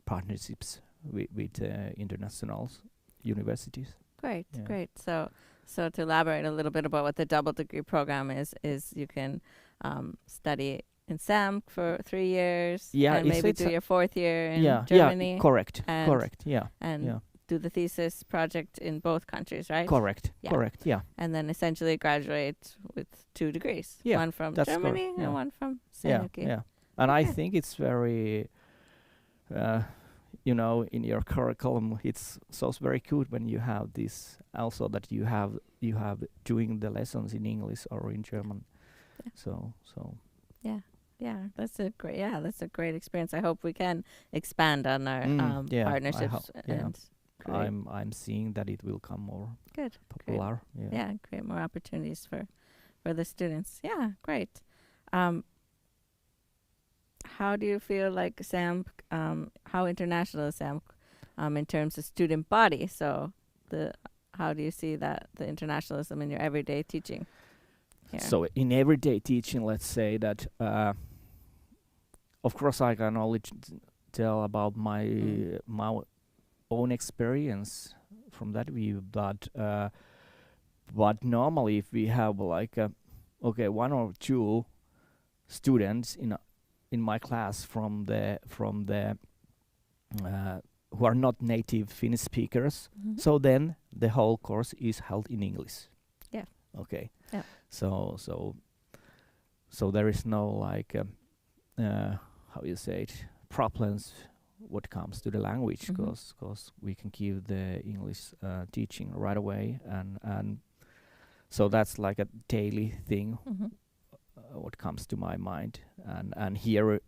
partnerships with international universities. Great, Yeah. great. So to elaborate a little bit about what the double degree program is you can study in SEAMK for 3 years, Yeah, and maybe it's do a- your 4th year in Yeah, Germany, correct, and- correct, yeah, and yeah, do the thesis project in both countries, right? correct, Yeah. correct, yeah, And then essentially graduate with 2 degrees, Yeah, one from that's Germany correct, yeah. and one from yeah, SEAMK. yeah. And I Okay. think it's very, in your curriculum, it's so very good when you have this also that you have doing the lessons in English or in German. Yeah. So Yeah, that's a great experience. I hope we can expand on our I partnerships hope, yeah. and create I'm seeing that it will come more good. popular. Yeah. Yeah, create more opportunities for the students. Yeah, great. How do you feel like SEAMK, how international is SEAMK in terms of student body? So how do you see that the internationalism in your everyday teaching here? So in everyday teaching, let's say that, of course, I can only tell about my own experience from that view, but normally if we have like one or two students in my class from the who are not native Finnish speakers, Mhm. so then the whole course is held in English. Yeah. Okay. Yeah. So there is no like how you say it, problems what comes to the language, Mhm. because we can give the English teaching right away, and so that's like a daily thing Mhm. what comes to my mind, and here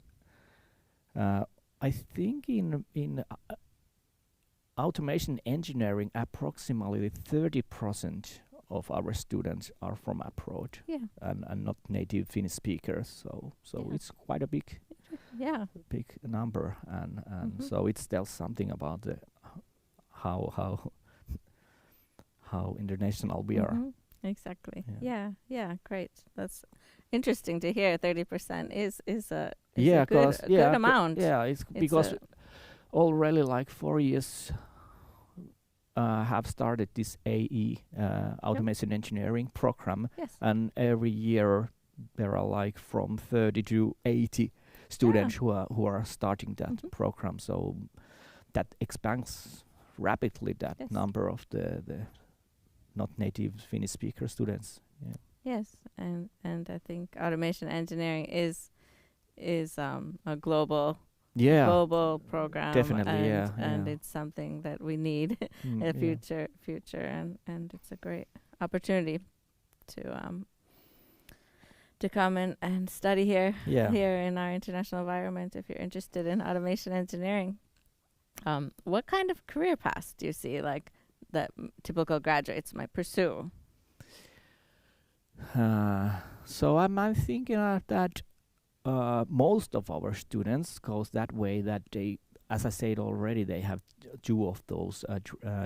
I think in automation engineering approximately 30% of our students are from abroad Yeah. and not native Finnish speakers, so Yeah. it's quite a big Yeah. number, and Mhm. so it tells something about the how international we are. Mhm. Exactly. Yeah. Yeah. Great. That's interesting to hear. 30% is a Yeah, good, a good c- amount. Yeah, it's It's because a- already like 4 years have started this AE automation engineering program, Yes. and every year there are like from 30 to 80 students who are starting that Mhm. program. So that expands rapidly that Yes. number of the not native Finnish speaker students. Yeah. Yes, and I think automation engineering is a global program, definitely, and yeah, and yeah. it's something that we need Mm, in the yeah. future, and it's a great opportunity to come and study Yeah. here in our international environment if you're interested in automation engineering. What kind of career paths do you see like that typical graduates might pursue? So I'm thinking that most of our students goes that way, that they, as I said already, they have two of those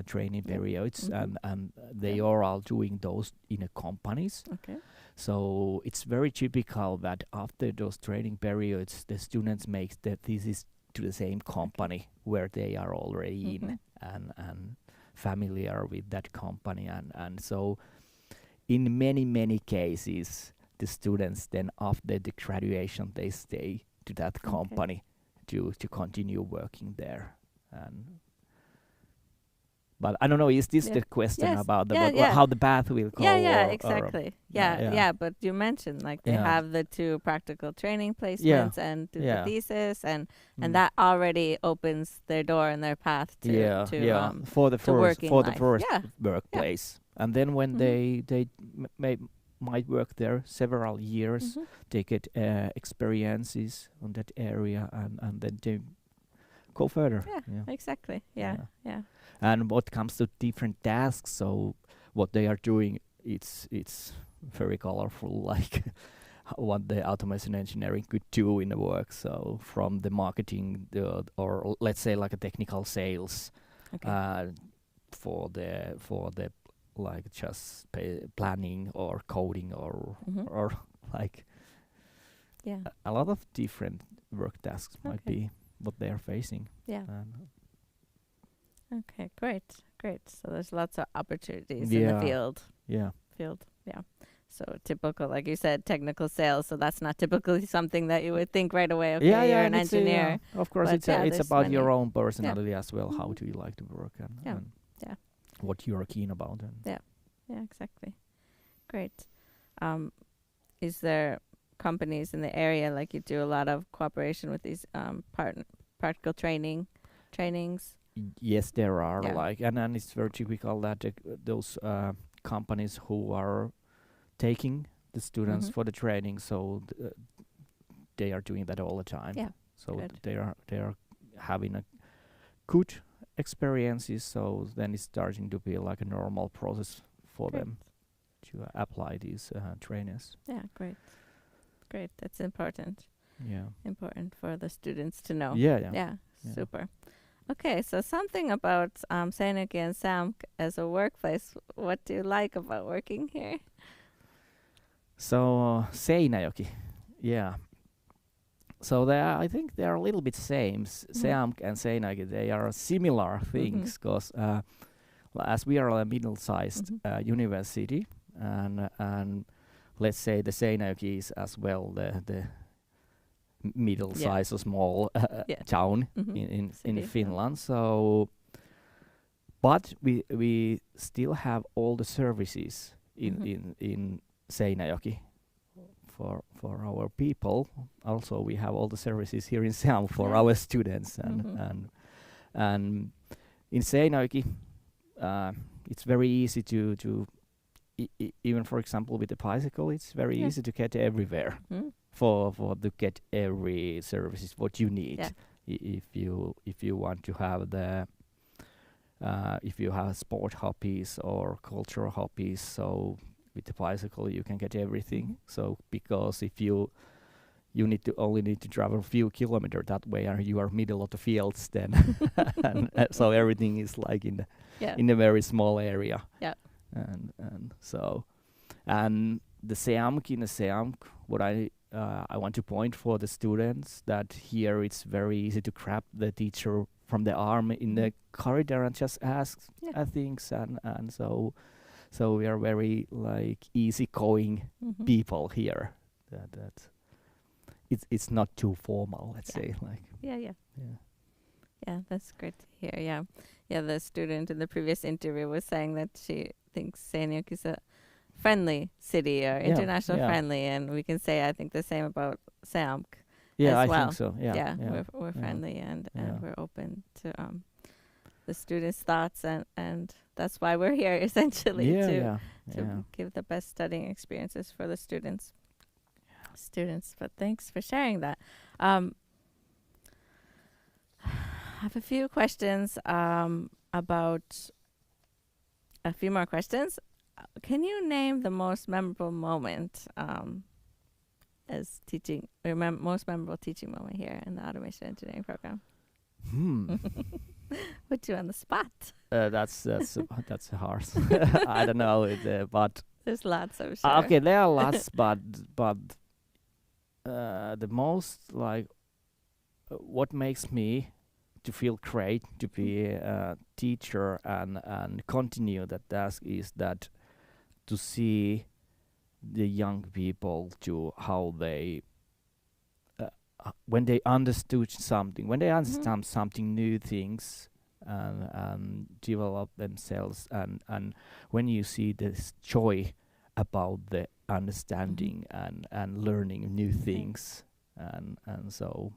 training Yeah. periods, Mhm. and they Yeah. are all doing those in a companies. Okay. So it's very typical that after those training periods, the students make the thesis to the same company where they are already in, Mhm. and familiar with that company, and so in many cases the students then after the graduation they stay to that Okay. company to continue working there. And but I don't know, is this Yeah. the question Yes. about Yeah, what, yeah. how the path will go? Yeah, or exactly. yeah, Yeah, yeah. but you mentioned like they Yeah. have the 2 practical training placements and do the Yeah. thesis, and Mm. that already opens their door and their path to for the to first working life. Yeah. workplace, and then when Mhm. they might work there several years, Mhm. they get experiences on that area, and then they go further. Yeah, exactly. Yeah. And what comes to different tasks, so what they are doing, it's very colorful, like what the automation engineering could do in the work. So from the marketing, or let's say like a technical sales, Okay. for the like just planning or coding or like Yeah. a lot of different work tasks might Okay. be what they are facing. Yeah. And Okay. Great. Great. So there's lots of opportunities in the Yeah. field. yeah, Yeah. So typical, like you said, technical sales. So that's not typically something that you would think right away. Okay, you're an and it's engineer. of course, but it's yeah, it's there's about your many- own personality as well. How Mhm. do you like to work and, Yeah. and Yeah. what you are keen about. And Yeah, exactly. Great. Is there companies in the area, like you do a lot of cooperation with these practical trainings? Yes, there are Yeah. like, and it's very typical that those companies who are taking the students Mhm. for the training, so they are doing that all the time. Yeah, So good. they are having a good experiences. So then it's starting to be like a normal process for Great. them to apply these trainers. Yeah, great. Great. That's important. Yeah. Important for the students to know. Yeah. Yeah, Yeah. super. Okay, so something about SEAMK and SEAMK as a workplace. What do you like about working here? So Seinäjoki, yeah. So I think they are a little bit same. SEAMK and Seinäjoki, they are similar things because as we are a middle-sized university, and let's say the Seinäjoki is as well the middle-sized or small town in City, yeah. Finland. So, but we still have all the services in Seinäjoki for our people. Also, we have all the services here in SEAMK for our students, and in Seinäjoki, it's very easy to even for example with the bicycle, it's very easy to get everywhere for to get every services what you need. If you want to have the if you have sport hobbies or cultural hobbies, so with the bicycle you can get everything. So because if you only need to travel a few kilometers that way, and you are middle of the fields, then and so everything is like in a very small area. Yeah. And so the SEAMK, in the SEAMK, what I want to point for the students that here it's very easy to grab the teacher from the arm in the corridor and just ask things, and so we are very like easygoing people here. That it's not too formal, let's say. Like Yeah, that's great to hear. Yeah. The student in the previous interview was saying that she thinks Seinäjoki is a friendly city or international friendly, and we can say I think the same about SEAMK. Yeah, as I well. think so. Yeah. We're friendly and we're open to the students' thoughts, and that's why we're here essentially to give the best studying experiences for the students. But thanks for sharing that. I have a few questions about a few more questions. Can you name the most memorable moment as teaching, or most memorable teaching moment here in the automation engineering program? Put you on the spot. That's hard. I don't know, but there's lots, I'm sure. Okay, there are lots, but the most like what makes me to feel great to be a teacher and continue that task is that to see the young people to how they when they understood something, when they understand something new things and develop themselves, and when you see this joy about the understanding and learning new things, and so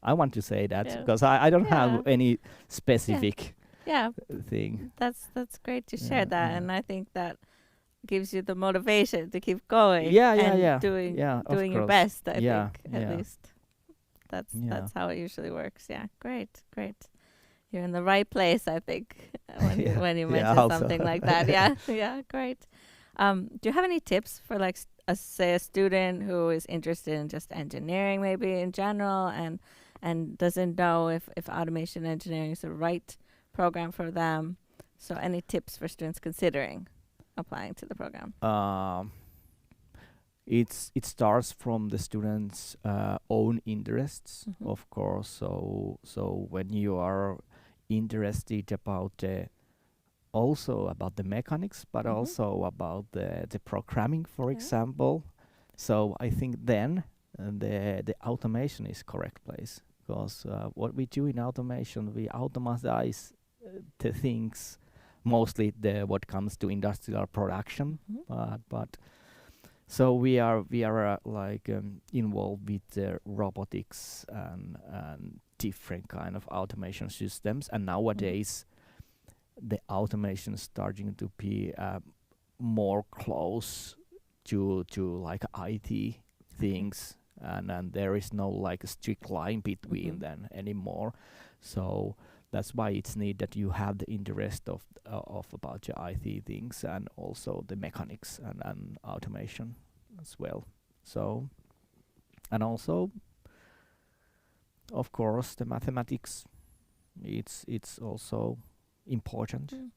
I want to say that because I don't have any specific thing. That's great to share that, and I think that gives you the motivation to keep going. Doing your best. I think at least that's how it usually works. Yeah, great. you're in the right place, I think, when Yeah. when you Yeah, I mention hope so. something like that. Yeah, yeah, great. Do you have any tips for like say a student who is interested in just engineering, maybe in general, and doesn't know if automation engineering is the right program for them? So, any tips for students considering applying to the program? It starts from the students' own interests, Mhm. of course. So when you are interested about also about the mechanics, but Mhm. also about the programming, for Yeah. example. So I think then the automation is correct place, because what we do in automation, we automatize the things, mostly the what comes to industrial production, Mhm. but so we are like involved with robotics and different kind of automation systems, and nowadays the automation is starting to be more close to like IT things, and there is no like a strict line between Mhm. them anymore. So that's why it's need that you have the interest of about the IT things and also the mechanics and automation as well. So, and also of course the mathematics, it's also important Mm.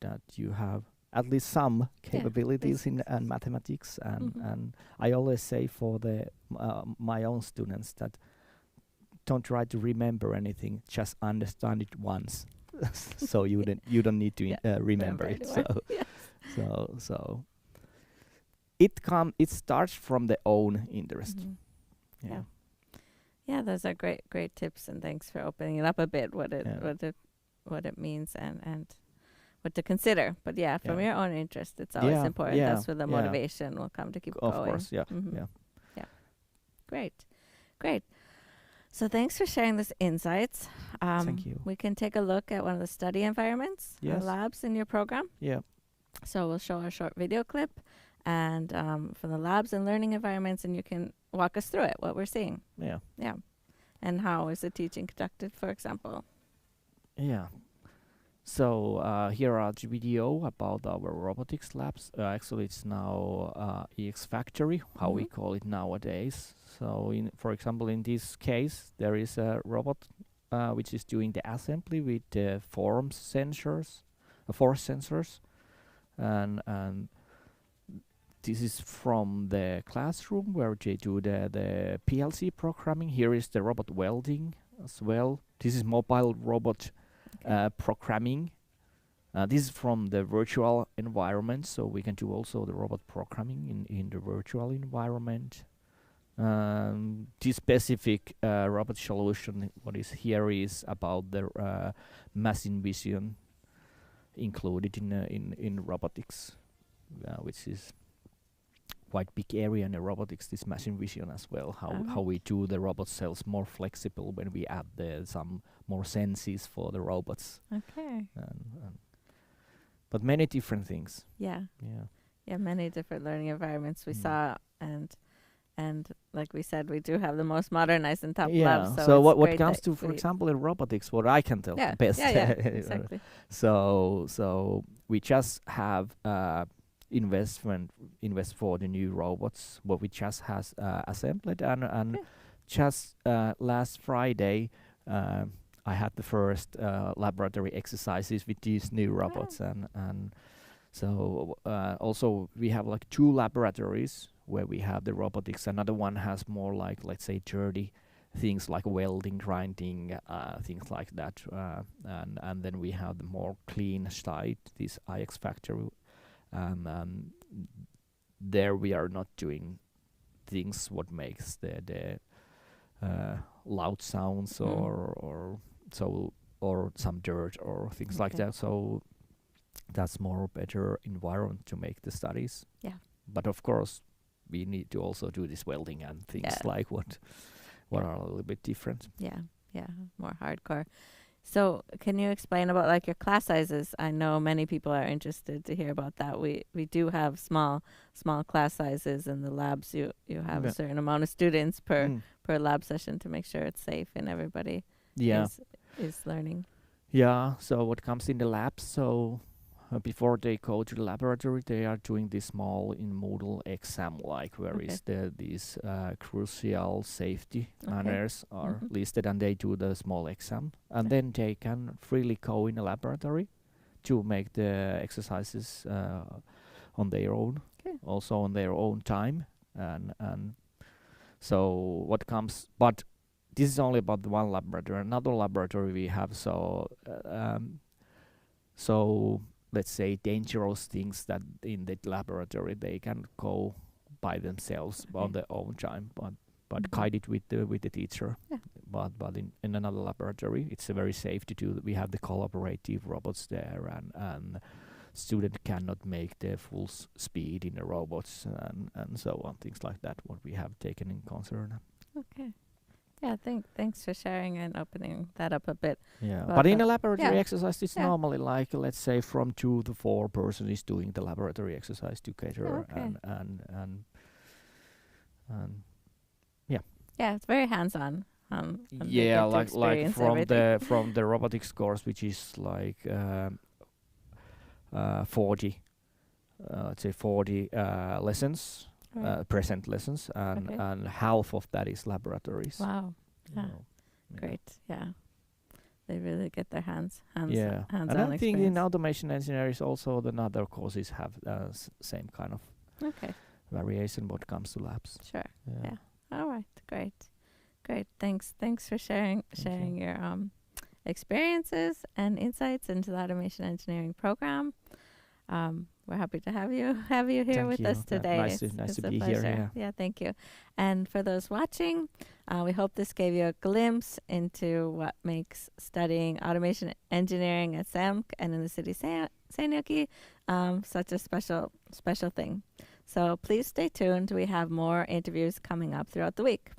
that you have at least some capabilities in basics. mathematics, Mhm. and I always say for the my own students that don't try to remember anything, just understand it once. So you don't need to Yeah, remember remember it. anymore. Yes. So it starts from the own interest. Mhm. Yeah. Yeah, those are great tips, and thanks for opening it up a bit. Yeah. What it means and what to consider. But yeah, from Yeah. your own interest, it's always Yeah, important. yeah, That's where the yeah. motivation will come to keep Of going. course, yeah, Mhm. yeah. Yeah, great. So thanks for sharing this insights. Thank you. We can take a look at one of the study environments or Yes. labs in your program. Yeah. So we'll show a short video clip and from the labs and learning environments, and you can walk us through it, what we're seeing. Yeah. Yeah. And how is the teaching conducted, for example? Yeah. So here are the video about our robotics labs. Actually, it's now EX Factory, how we Mhm. call it nowadays. So, for example, in this case, there is a robot which is doing the assembly with the force sensors, and this is from the classroom where they do the PLC programming. Here is the robot welding as well. This is mobile robot programming. This is from the virtual environment, so we can do also the robot programming in the virtual environment. This specific robot solution, what is here, is about the machine vision included in robotics, which is quite big area in the robotics. This machine vision as well, how we do the robot cells more flexible when we add some more senses for the robots. Okay. But many different things. Yeah. Yeah. Yeah, many different learning environments we Mm. saw, and like we said, we do have the most modernized and top Yeah. labs. So So it's what great comes that to, for we- example, in robotics, what I can tell yeah, best. yeah, exactly. So we just have invest for the new robots. What we just has assembled and Okay. just last Friday. I had the first laboratory exercises with these new robots, and so also we have like 2 laboratories where we have the robotics. Another one has more like, let's say, dirty things like welding, grinding, things like that, and then we have the more clean side, this IX factory, and there we are not doing things what makes the loud sounds or some dirt or things like Okay. that. So that's more better environment to make the studies. Yeah. But of course, we need to also do this welding and things Yeah. like what are a little bit different. Yeah, more hardcore. So can you explain about like your class sizes? I know many people are interested to hear about that. We do have small class sizes in the labs. You have Yeah. a certain amount of students per Mm. lab session to make sure it's safe and everybody Yeah. is learning. Yeah, so what comes in the lab, so before they go to the laboratory, they are doing this small in Moodle exam, like where Okay. is these crucial safety Okay. manners are Mhm. listed, and they do the small exam, and Okay. then they can freely go in the laboratory to make the exercises on their own, Okay. also on their own time, and so what comes, but this is only about the one laboratory. Another laboratory we have, so let's say dangerous things that in the laboratory they can go by themselves Okay. on their own time, but Mhm. guided with the teacher. Yeah. But in another laboratory, it's very safe to do. We have the collaborative robots there, and student cannot make the full speed in the robots and so on, things like that. What we have taken in concern. Okay. Yeah, thanks for sharing and opening that up a bit. Yeah, Well, but in the- a laboratory yeah. exercise, it's Yeah. normally like, let's say, from 2 to 4 person is doing the laboratory exercise together, Okay. and Yeah, it's very hands-on. And they yeah, get to like experience from everything. the robotics course, which is like 40, let's say 40 lessons, Right. present lessons, Okay. and half of that is laboratories. Wow. Yeah. So, yeah. Great. Yeah. They really get their hands Yeah, and hands-on I think in experience. automation engineering is also the other courses have same kind of Okay. variation what comes to labs. Sure. Yeah. Yeah. All right. Great. Great. Thanks for sharing Thank you. your experiences and insights into the automation engineering program. We're happy to have you here Thank with you. us today. Nice It's to a be here. pleasure. Yeah, thank you. And for those watching, we hope this gave you a glimpse into what makes studying automation engineering at SEAMK and in the city Seinäjoki such a special thing. So please stay tuned. We have more interviews coming up throughout the week.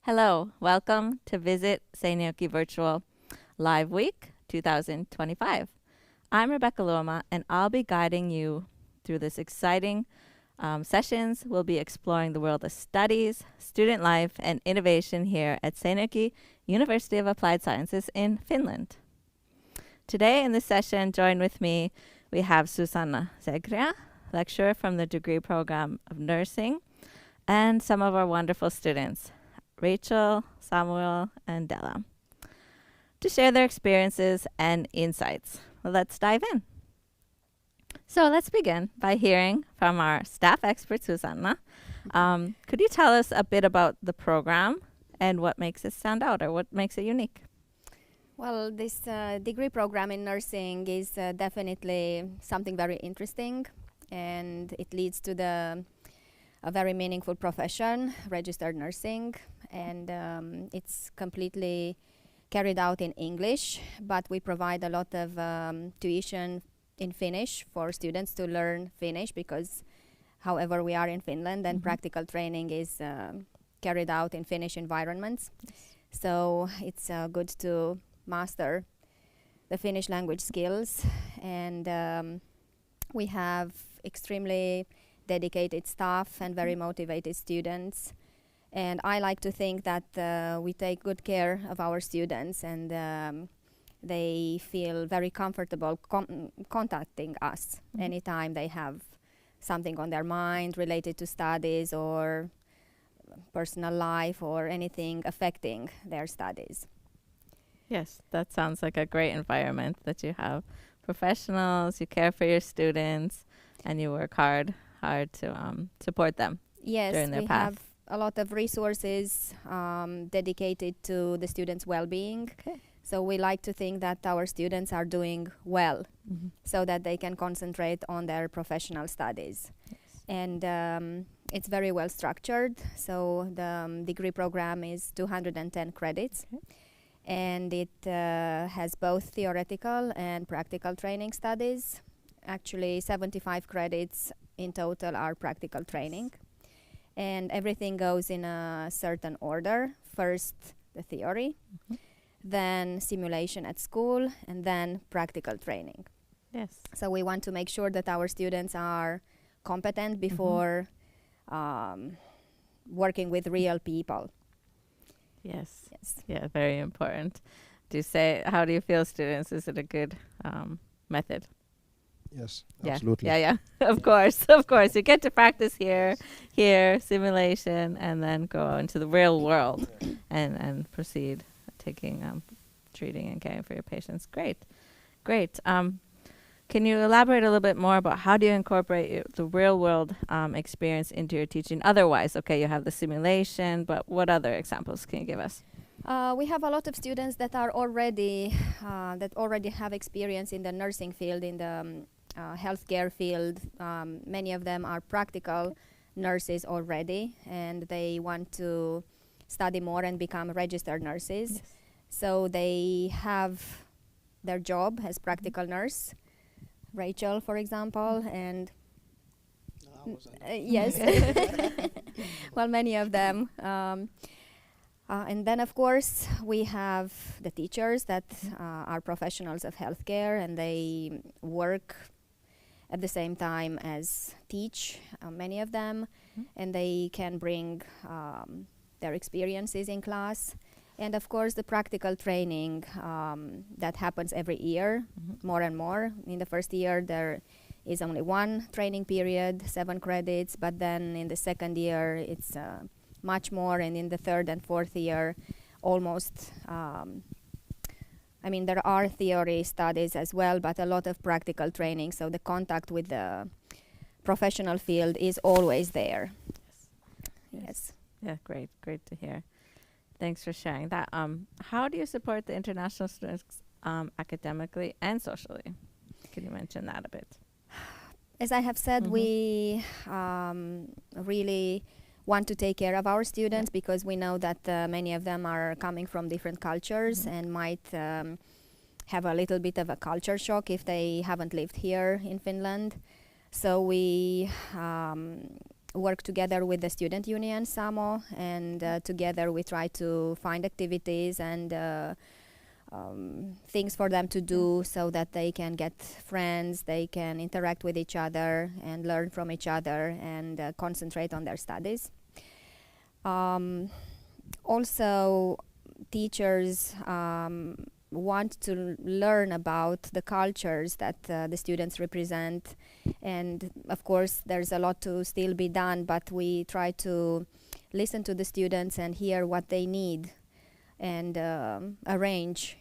Hello, welcome to Visit SEAMK Virtual Live Week 2025. I'm Rebecca Loma, and I'll be guiding you through this exciting sessions. We'll be exploring the world of studies, student life, and innovation here at SEAMK University of Applied Sciences in Finland. Today in this session, join with me, we have Susanna Segria, lecturer from the degree program of nursing, and some of our wonderful students, Rachel, Samuel, and Della, to share their experiences and insights. Well, let's dive in. So let's begin by hearing from our staff expert, Susanna. Could you tell us a bit about the program and what makes it stand out or what makes it unique? Well, this degree program in nursing is definitely something very interesting, and it leads to a very meaningful profession, registered nursing, and it's completely carried out in English, but we provide a lot of tuition in Finnish for students to learn Finnish, because however we are in Finland, then practical training is carried out in Finnish environments. So it's good to master the Finnish language skills, and we have extremely dedicated staff and very motivated students. And I like to think that we take good care of our students, and they feel very comfortable contacting us anytime they have something on their mind related to studies or personal life or anything affecting their studies. Yes, that sounds like a great environment that you have professionals, you care for your students, and you work hard to support them during their we path. have a lot of resources dedicated to the students' well-being. Okay. So we like to think that our students are doing well, so that they can concentrate on their professional studies. Yes. And it's very well structured. So the degree program is 210 credits. Okay. And it has both theoretical and practical training studies. Actually, 75 credits in total are practical training. And everything goes in a certain order. First, the theory, then simulation at school, and then practical training. Yes. So we want to make sure that our students are competent before working with real people. Yes. Yes. Yeah, very important. How do you feel, students? Is it a good method? Yes, Yeah. absolutely. Yeah. Of course. You get to practice here, simulation, and then go into the real world and proceed treating and caring for your patients. Great. Can you elaborate a little bit more about how do you incorporate the real world experience into your teaching? Otherwise, okay, you have the simulation, but what other examples can you give us? We have a lot of students that are already have experience in the nursing field, in the healthcare field. Many of them are practical nurses already, and they want to study more and become registered nurses. Yes. So they have their job as practical nurse. Rachel, for example, and yes, well, many of them. And then, of course, we have the teachers that are professionals of healthcare, and they work at the same time as teach, many of them, and they can bring their experiences in class. And of course, the practical training that happens every year, more and more. In the first year, there is only one training period, 7 credits, but then in the second year, it's much more, and in the third and fourth year, almost, there are theory studies as well, but a lot of practical training, so the contact with the professional field is always there. Yes. Yeah, great to hear. Thanks for sharing that. How do you support the international students academically and socially? Can you mention that a bit? As I have said, we really want to take care of our students because we know that many of them are coming from different cultures and might have a little bit of a culture shock if they haven't lived here in Finland. So we work together with the student union, SAMO, and together we try to find activities and things for them to do so that they can get friends, they can interact with each other and learn from each other and concentrate on their studies. Also, teachers want to learn about the cultures that the students represent, and of course there's a lot to still be done, but we try to listen to the students and hear what they need and arrange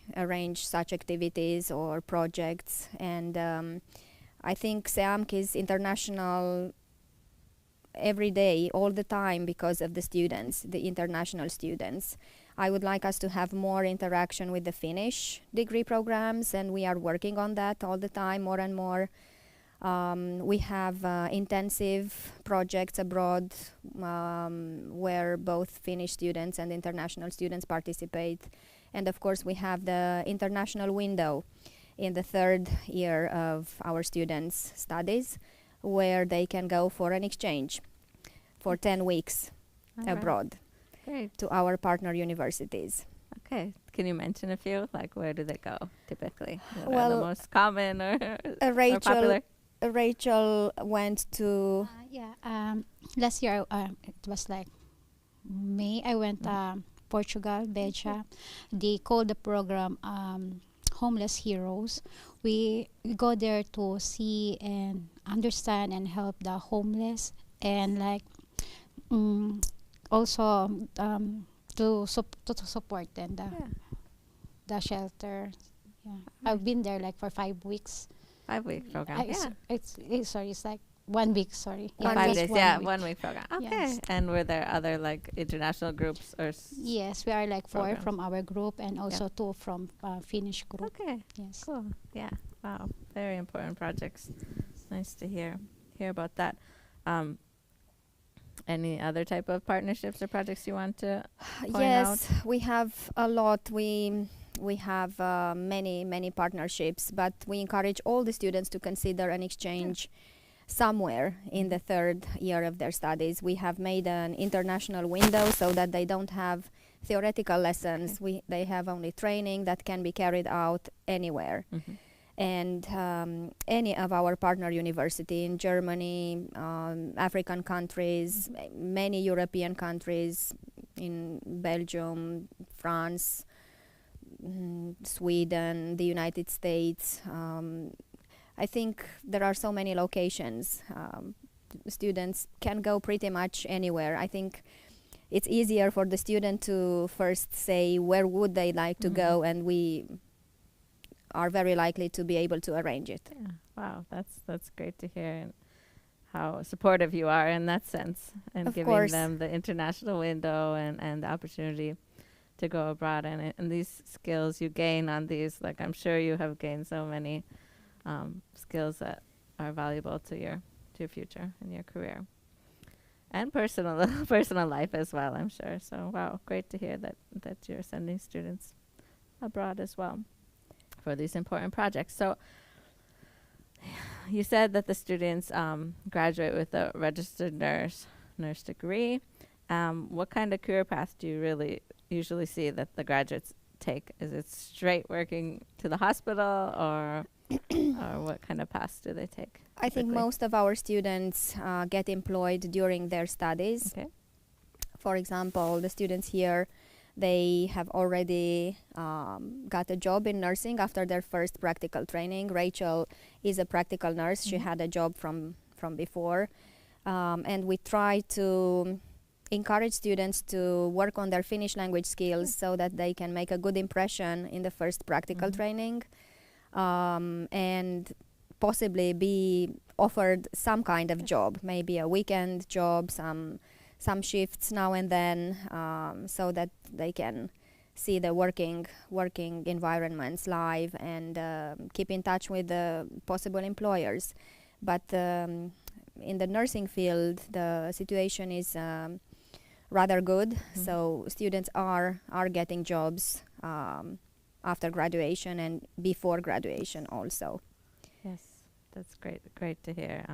such activities or projects. And I think SEAMK is international every day, all the time, because of the students, the international students. I would like us to have more interaction with the Finnish degree programs, and we are working on that all the time, more and more. We have intensive projects abroad where both Finnish students and international students participate. And of course we have the international window in the third year of our students' studies, where they can go for an exchange for 10 weeks abroad. Great. To our partner universities. Okay. Can you mention a few? Like, where do they go typically? What are Well, the most common or Rachel, popular? Rachel went to last year it was like May. I went Portugal, Beja. They call the program Homeless Heroes. We go there to see and understand and help the homeless, and like also to support them the shelter. Yeah, I've been there like for 5 weeks. 5-week program. It's sorry, it's like 1 week. Sorry, 5 just days. 1 week. 1 week program. Okay. Yes. And were there other like international groups or? Yes, we are like 4 programs. from our group and also 2 from Finnish group. Okay. Yes. Cool. Yeah. Wow. Very important projects. Nice to hear about that. Any other type of partnerships or projects you want to point out? Yes, we have a lot. We have many partnerships, but we encourage all the students to consider an exchange somewhere in the third year of their studies. We have made an international window so that they don't have theoretical lessons. They have only training that can be carried out anywhere. Mm-hmm. And any of our partner university in Germany, African countries, many European countries, in Belgium, France, Sweden, the United States. I think there are so many locations. Students can go pretty much anywhere. I think it's easier for the student to first say where would they like to go, and we are very likely to be able to arrange it. Yeah. Wow, that's great to hear, and how supportive you are in that sense, and Of giving course. them the international window and the opportunity to go abroad, and these skills you gain on these. Like, I'm sure you have gained so many skills that are valuable to your future and your career, and personal life as well, I'm sure. So wow, great to hear that you're sending students abroad as well for these important projects. So you said that the students graduate with a registered nurse degree. What kind of career path do you really usually see that the graduates take? Is it straight working to the hospital, or what kind of paths do they take? I think typically? most of our students get employed during their studies. Okay. For example, the students here, they have already got a job in nursing after their first practical training. Rachel is a practical nurse. She had a job from before. And we try to encourage students to work on their Finnish language skills so that they can make a good impression in the first practical training, and possibly be offered some kind of job, maybe a weekend job, some shifts now and then, so that they can see the working environments live and keep in touch with the possible employers. But in the nursing field, the situation is rather good. So students are getting jobs after graduation and before graduation also. Yes, that's great to hear.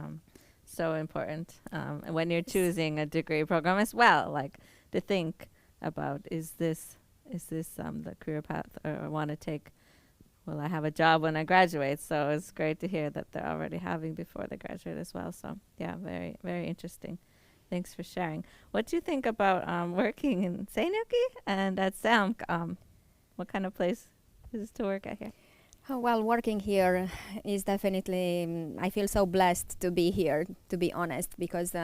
so important. And when you're choosing a degree program as well, like to think about, is this the career path I want to take? Will I have a job when I graduate? So it's great to hear that they're already having before they graduate as well. So yeah, very, very interesting. Thanks for sharing. What do you think about working in SEAMK and at SEAMK? What kind of place is to work at here? Oh, well, working here is definitely, I feel so blessed to be here, to be honest, because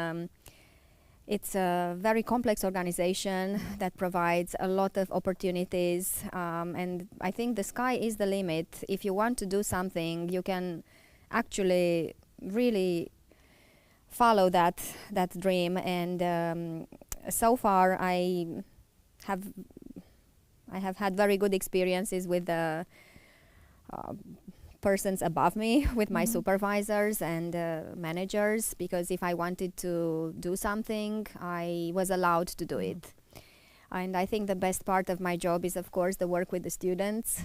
it's a very complex organization that provides a lot of opportunities, and I think the sky is the limit. If you want to do something, you can actually really follow that dream. And so far, I have had very good experiences with the persons above me, with my supervisors and managers, because if I wanted to do something, I was allowed to do it. And I think the best part of my job is, of course, the work with the students.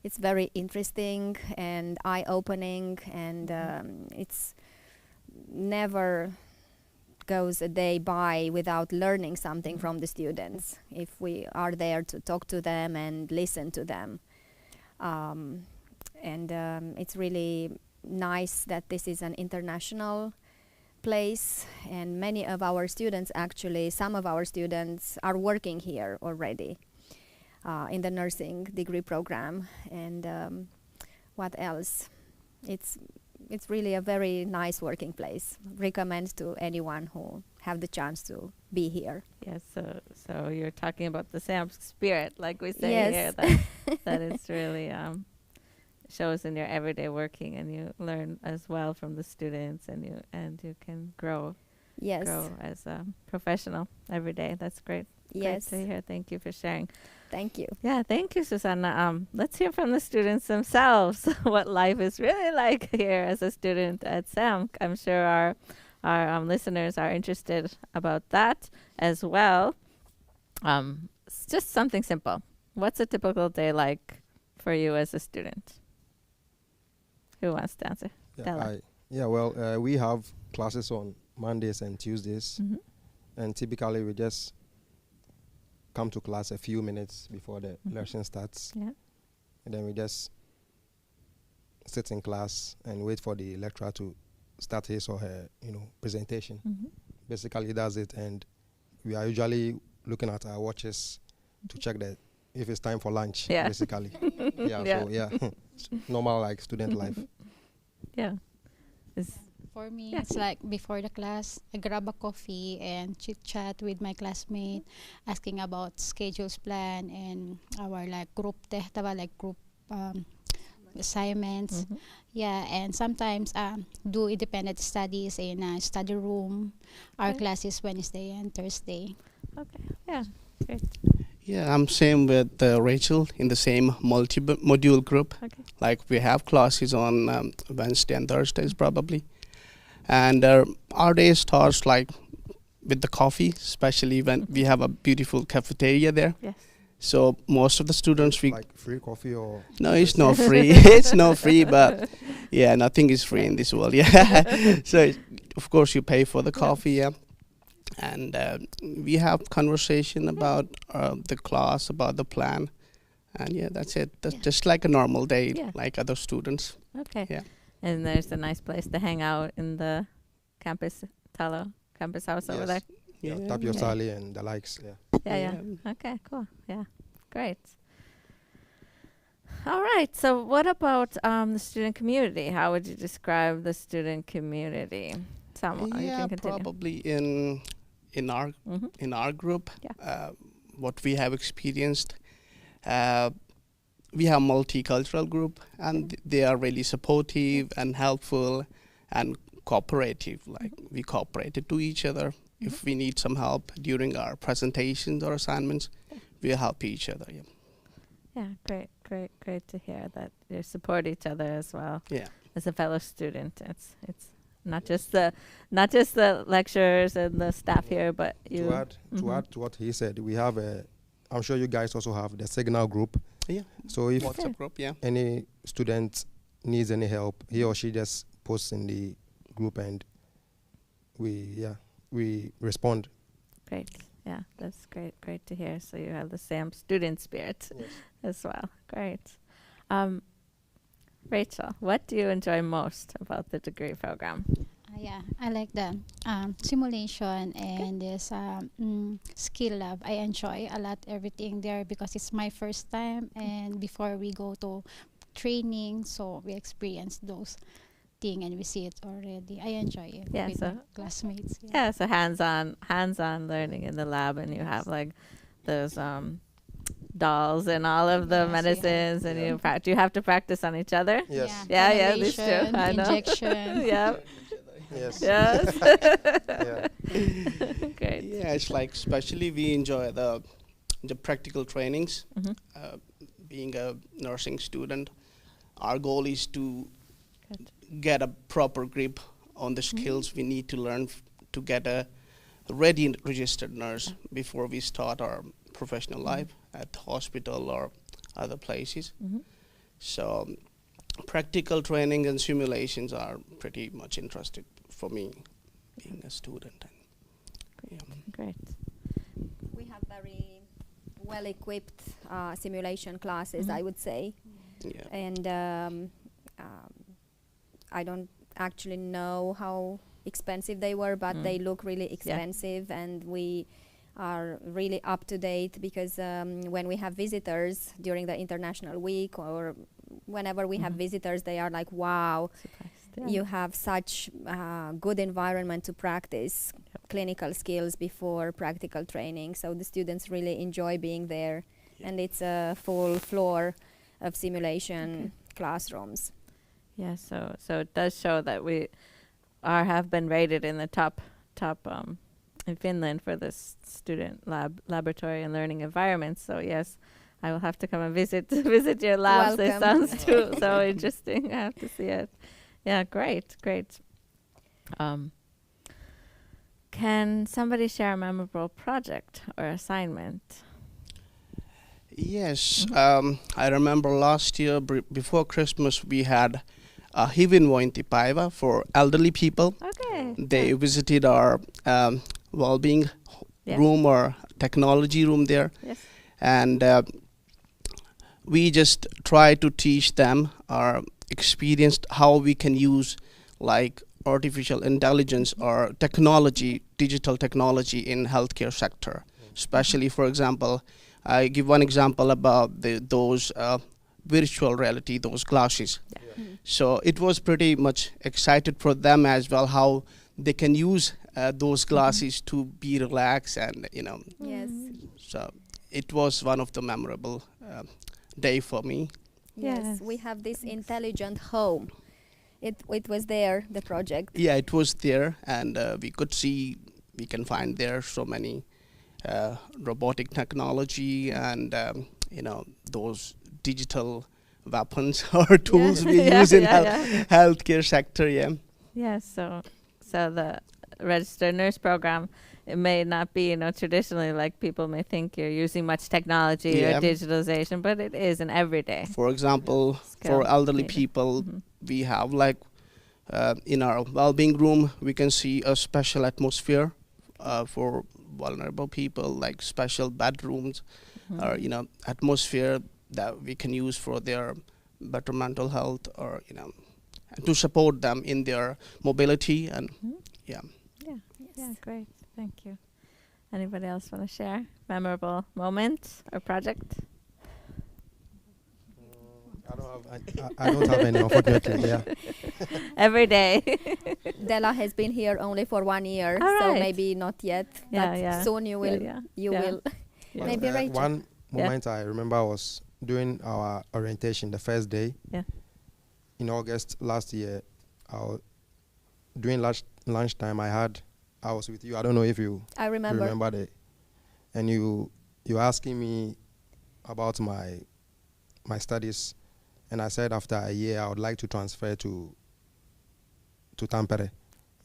It's very interesting and eye-opening, and it's never goes a day by without learning something from the students, if we are there to talk to them and listen to them. And it's really nice that this is an international place, and many of our students, actually some of our students are working here already in the nursing degree program. And what else? It's really a very nice working place. Recommend to anyone who have the chance to be here. Yes, so you're talking about the SAMK spirit, like we say Yes. here, that it's really shows in your everyday working, and you learn as well from the students, and you can grow Yes. as a professional every day. That's great. Yes. Great to hear. Thank you for sharing. Thank you. Yeah, thank you, Susanna. Let's hear from the students themselves what life is really like here as a student at SEAMK. I'm sure our listeners are interested about that as well. It's just something simple. What's a typical day like for you as a student? Who wants to answer? Della. Well, we have classes on Mondays and Tuesdays, Mhm. and typically we just come to class a few minutes before the lesson starts, Yeah. and then we just sit in class and wait for the lecturer to start his or her, presentation. Mhm. Basically, that's it, and we are usually looking at our watches to check that if it's time for lunch. Yeah. Basically, Yeah. So it's normal like student life. Yeah. It's For me, Yeah. it's like before the class, I grab a coffee and chit chat with my classmate, asking about schedules plan and our like group tehtava, like group assignments. Mhm. Yeah, and sometimes do independent studies in a study room. Our Okay. classes Wednesday and Thursday. Okay. Yeah. Great. Yeah, I'm same with Rachel in the same multi-module group. Okay. Like we have classes on Wednesday and Thursdays probably. And our day starts like with the coffee, especially when we have a beautiful cafeteria there. Yes. So most of the students Like free coffee or no, it's not free. It's not free, but yeah, nothing is free in this world. Yeah. So of course you pay for the coffee. Yeah. And we have conversation about the class, about the plan, and yeah, that's it. That's just like a normal day, Yeah. like other students. Okay. Yeah. And there's a nice place to hang out in the campus house over Yes. there. Tapio Sali and the likes. Yeah. Yeah. Okay, cool. Yeah, great. All right. So, what about the student community? How would you describe the student community? You Yeah, can continue. probably in our Mhm. in our group, what we have experienced, we have multicultural group, and they are really supportive and helpful and cooperative. Like we cooperated to each other. If we need some help during our presentations or assignments, we help each other. Yeah. Yeah, great to hear that you support each other as well. Yeah. As a fellow student, it's not just the lecturers and the staff here, but you. To add to what he said, we have I'm sure you guys also have the Signal group. Yeah. So if WhatsApp group. Yeah. any student needs any help, he or she just posts in the group, and we respond. Great. Yeah, that's great. Great to hear. So you have the same student spirit Yes. as well. Great. Rachel, what do you enjoy most about the degree program? Yeah, I like the simulation and this skill lab. I enjoy a lot everything there because it's my first time, and before we go to training, so we experience those things and we see it already. I enjoy it Yeah, with so my classmates. yeah, so hands-on learning in the lab, and you have like those dolls and all of the Yes, we have. medicines, and Yeah. you have to practice on each other. Yes. Yeah, these two. Cannulation, I know. injection. Yeah. Yes. Yes. Yeah. Great. Yeah, it's like especially we enjoy the practical trainings. Mhm. Being a nursing student, our goal is to Good. get a proper grip on the skills we need to learn to get a ready and registered nurse before we start our professional life at the hospital or other places. Mhm. So practical training and simulations are pretty much interested for me being a student. And, Great. We have very well-equipped simulation classes, I would say. yeah. And I don't actually know how expensive they were, but they look really expensive, and we are really up to date because when we have visitors during the International Week or whenever we have visitors, they are like, wow, Surprised. you have such good environment to practice clinical skills before practical training. So the students really enjoy being there, and it's a full floor of simulation classrooms. Yeah, so it does show that we have been rated in the top in Finland for this student laboratory and learning environment. So yes, I will have to come and visit your labs. It Welcome. sounds too so interesting. I have to see it. Yeah, great. Can somebody share a memorable project or assignment? Yes, I remember last year before Christmas we had a hyvinvointipäivä for elderly people. Okay. They visited our well-being Yeah. room or technology room there, Yes. and we just try to teach them or experienced how we can use like artificial intelligence or technology, digital technology in healthcare sector. Especially, for example, I give one example about those virtual reality, those glasses. So it was pretty much excited for them as well how they can use those glasses to be relaxed, and Yes. so it was one of the memorable day for me. Yes, we have this intelligent home. It was there, the project. Yeah, it was there, and we could see, we can find there so many robotic technology and those digital weapons or tools we use in healthcare sector. Yes, so the registered nurse program, it may not be, traditionally like people may think you're using much technology or digitalization, but it is an everyday. For example, for elderly people, we have like in our well-being room, we can see a special atmosphere for vulnerable people, like special bedrooms or atmosphere that we can use for their better mental health, or to support them in their mobility. And Yeah, great. Thank you. Anybody else want to share memorable moment or project? I don't have any, unfortunately. Yeah. Every day. Della has been here only for 1 year, All so right. maybe not yet. But soon you will. You will. Well, Maybe Rachel. one moment I remember was during our orientation, the first day. Yeah. In August last year, during lunchtime, I was with you. I don't know if you I remember. remember that. And you asking me about my studies, and I said after a year I would like to transfer to Tampere,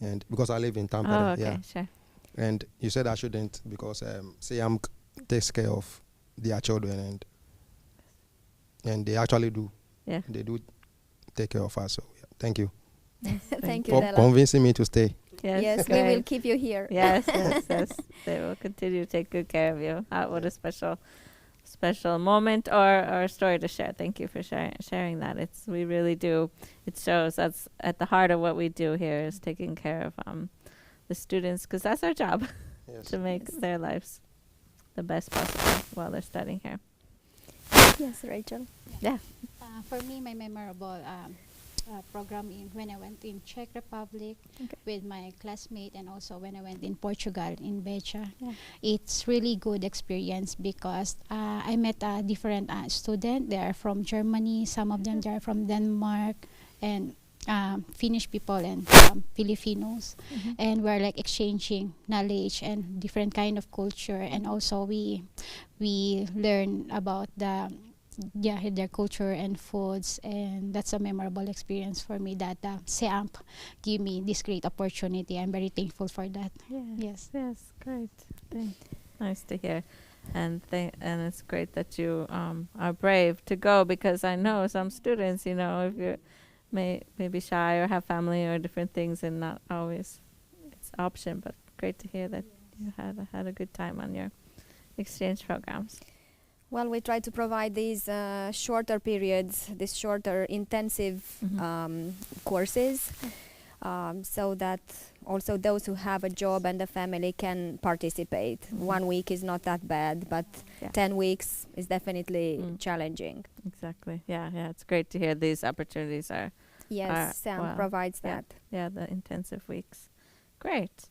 and because I live in Tampere. Oh, okay, sure. And you said I shouldn't because SEAMK takes care of their children, and they actually do. Yeah. They do take care of us. So thank you. Thank you, Della. convincing me to stay. Yes, we will keep you here. Yes, yes, yes. They will continue to take good care of you. What a special moment or story to share. Thank you for sharing that. We really do. It shows that's at the heart of what we do here is taking care of the students, because that's our job to make their lives the best possible while they're studying here. Yes, Rachel. Yeah. For me, my memorable program when I went in Czech Republic with my classmate, and also when I went in Portugal in Beja. It's really good experience because I met a different student. They are from Germany, some of them they are from Denmark, and Finnish people and Filipinos, and we're like exchanging knowledge and different kind of culture, and also we learn about their culture and foods, and that's a memorable experience for me that SEAMK give me this great opportunity. I'm very thankful for that. Yes, great. Nice to hear, and it's great that you are brave to go, because I know some students, if you're maybe shy or have family or different things, and not always it's option, but great to hear that you had a good time on your exchange programs. Well, we try to provide these shorter periods, these shorter intensive courses, so that also those who have a job and a family can participate. 1 week is not that bad, but 10 weeks is definitely challenging. Exactly. Yeah. It's great to hear these opportunities are. Yes, SEAMK provides that. Yeah, the intensive weeks. Great.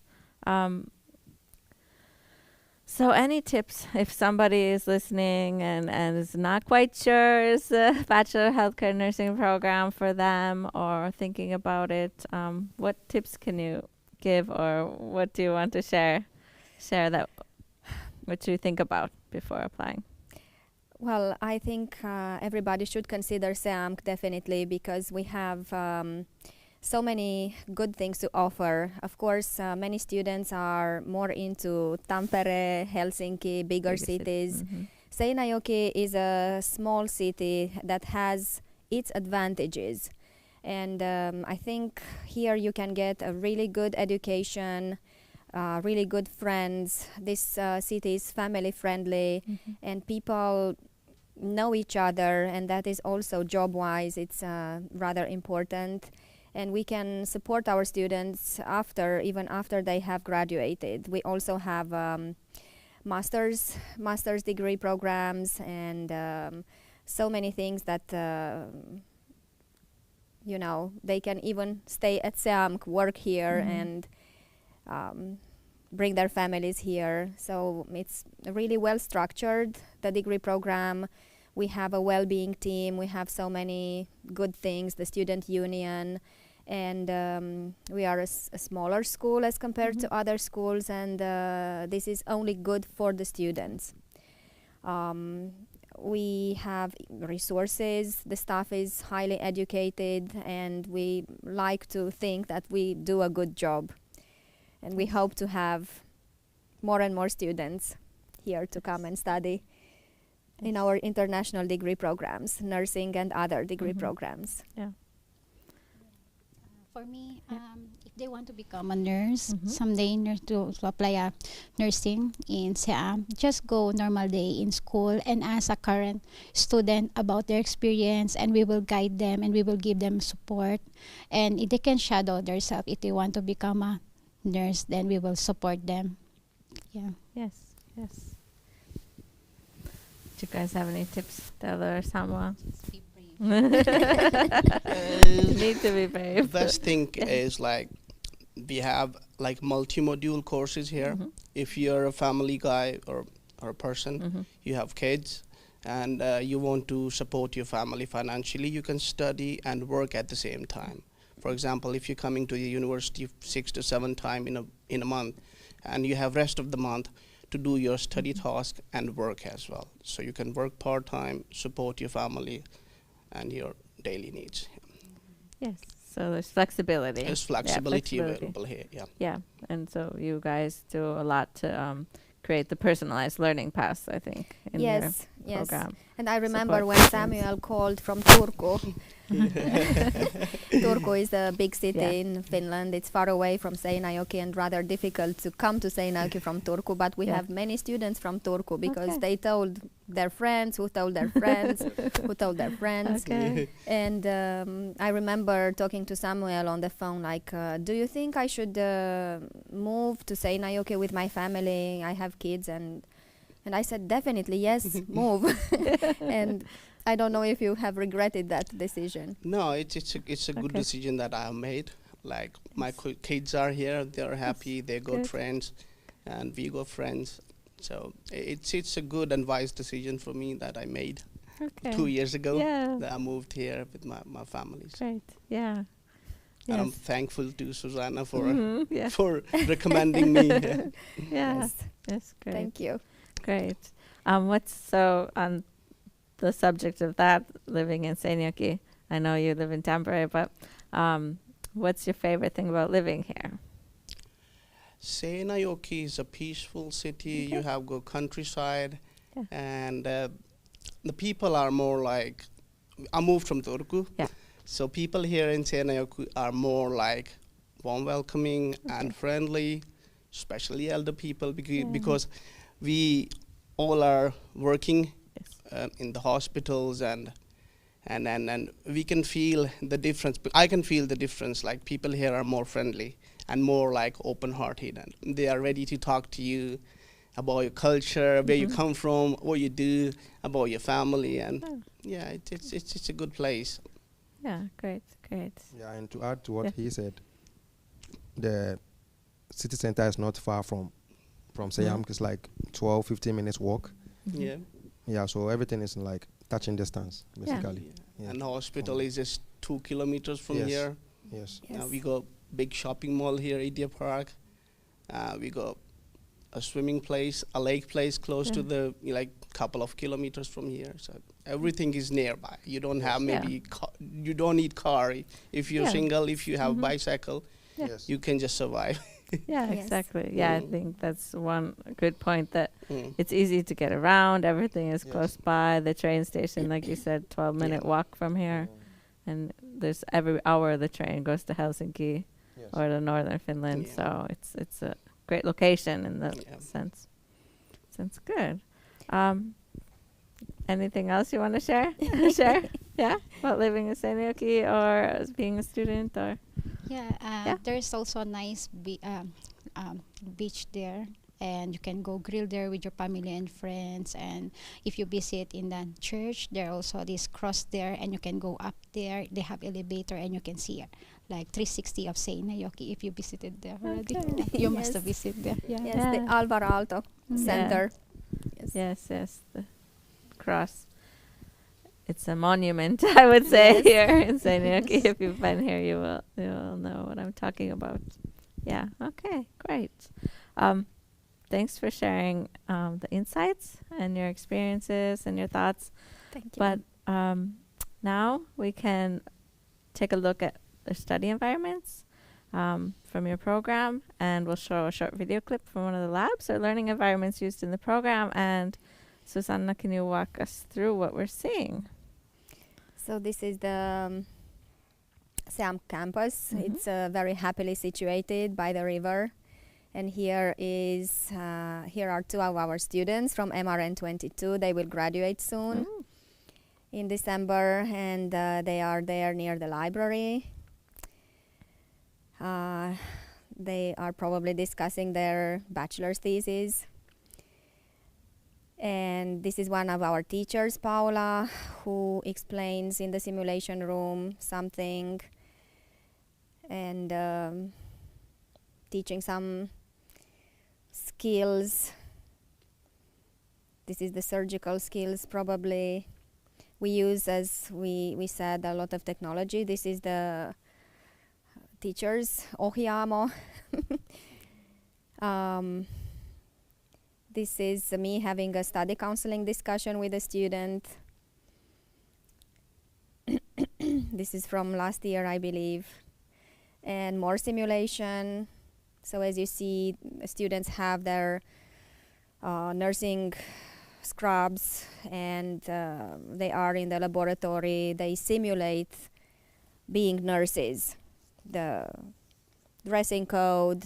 So any tips if somebody is listening and is not quite sure is a Bachelor of Healthcare Nursing program for them, or thinking about it, what tips can you give, or what do you want to share that what you think about before applying? Well, I think everybody should consider SEAMK definitely, because we have so many good things to offer. Of course, many students are more into Tampere, Helsinki, bigger cities. Seinäjoki is a small city that has its advantages. And I think here you can get a really good education, really good friends. This city is family friendly, and people know each other, and that is also job-wise, it's rather important. And we can support our students even after they have graduated. We also have master's degree programs, and so many things that they can even stay at SEAMK, work here, and bring their families here. So it's really well structured, the degree program. We have a well-being team. We have so many good things, the student union, and we are a smaller school as compared to other schools, and this is only good for the students. We have resources. The staff is highly educated, and we like to think that we do a good job. And we hope to have more and more students here to come and study in our international degree programs, nursing and other degree programs. Yeah. For me, if they want to become a nurse, someday to apply nursing in SEAMK, just go normal day in school and ask a current student about their experience, and we will guide them and we will give them support. And if they can shadow themselves, if they want to become a nurse, then we will support them. Yeah. Yes. Do you guys have any tips, Della or Samuel? Just be brave. You need to be brave. The best thing is we have multi-module courses here. If you're a family guy or a person, you have kids, and you want to support your family financially, you can study and work at the same time. For example, if you're coming to the university 6 to 7 times in a month, and you have rest of the month to do your study task and work as well. So you can work part-time, support your family and your daily needs. Yes, so there's flexibility. There's flexibility available here, Yeah, and so you guys do a lot to create the personalized learning paths, I think. Yes. program. And I remember Support when students. Samuel called from Turku. Turku is a big city Yeah. in Finland. It's far away from Seinäjoki and rather difficult to come to Seinäjoki from Turku. But we Yeah. have many students from Turku because Okay. they told their friends who told their friends who told their friends. Okay. And I remember talking to Samuel on the phone, like, do you think I should move to Seinäjoki with my family? I have kids, and I said definitely yes, move. And I don't know if you have regretted that decision. No, it's a good Okay. decision that I have made. Like my kids are here, they're happy, they got Good. friends, and we got friends. So it's a good and wise decision for me that I made Okay. 2 years ago. Yeah. That I moved here with my family. So- Great. Yeah. And I'm Yes. thankful to Susanna for Mhm, yeah. for recommending me. Yeah. Yeah. Yes. Yes. Great. Thank you. Great. What's so on the subject of that, living in Seinäjoki? I know you live in Tampere, but what's your favorite thing about living here? Seinäjoki is a peaceful city. Okay. You have good countryside, Yeah. and the people are more like. I moved from Turku, Yeah. so people here in Seinäjoki are more like warm, welcoming, and friendly, especially elder people, because we all are working Yes. in the hospitals and we can feel the difference. I can feel the difference. Like people here are more friendly and more like open-hearted, and they are ready to talk to you about your culture, where you come from, what you do, about your family, and Oh. yeah, it's a good place. Yeah. Great. Great. Yeah, and to add to what Yeah. he said, the city center is not far from SEAMK. It's like 12, 15 minutes walk. Mhm. Yeah. Yeah, so everything is in like touching distance, basically. Yeah. And the hospital is just 2 kilometers from Yes. here. Yes. Yes. We got big shopping mall here, Idia Park. We got a swimming place, a lake place close to Yeah. the like couple of kilometers from here. So everything is nearby. You don't have Yeah. maybe you don't need car if you're Yeah. single. If you have Mhm. bicycle, Yeah. Yes. you can just survive. Yeah. Yes. Exactly. Yeah. I Mm. think that's one good point, that Mm. it's easy to get around. Everything is Yes. close by. The train station, like you said, 12-minute walk from here. And there's every hour the train goes to Helsinki Yes. or to northern Finland. Yeah. So it's a great location in that Yeah. sense. Sounds good. Anything else you want to share? Share? Yeah? About living in Seinäjoki or as being a student or? Yeah, Yeah. there's also a nice beach there, and you can go grill there with your family and friends. And if you visit in the church, there are also this cross there, and you can go up there. They have elevator, and you can see like 360 of Seinäjoki if you visited there already. Okay. You must Yes. have visited there. Yeah. Yes, Yeah. the Alvar Aalto Center. Yes. Yes, the cross. It's a monument, I would say, Yes. here in Seinäjoki. If you've been here, you will know what I'm talking about. Yeah. Okay. Great. Thanks for sharing the insights and your experiences and your thoughts. Thank you. But now we can take a look at the study environments from your program, and we'll show a short video clip from one of the labs or learning environments used in the program. And Susanna, can you walk us through what we're seeing? So this is the SEAMK campus. Mhm. It's very happily situated by the river. And here are two of our students from MRN 22. They will graduate soon in December, and they are there near the library. They are probably discussing their bachelor's thesis. And this is one of our teachers, Paula, who explains in the simulation room something and teaching some skills. This is the surgical skills probably. We use, as we said, a lot of technology. This is the teachers, Ohjaamo. This is me having a study counseling discussion with a student. This is from last year, I believe. And more simulation. So as you see, students have their nursing scrubs, and they are in the laboratory. They simulate being nurses, the dressing code,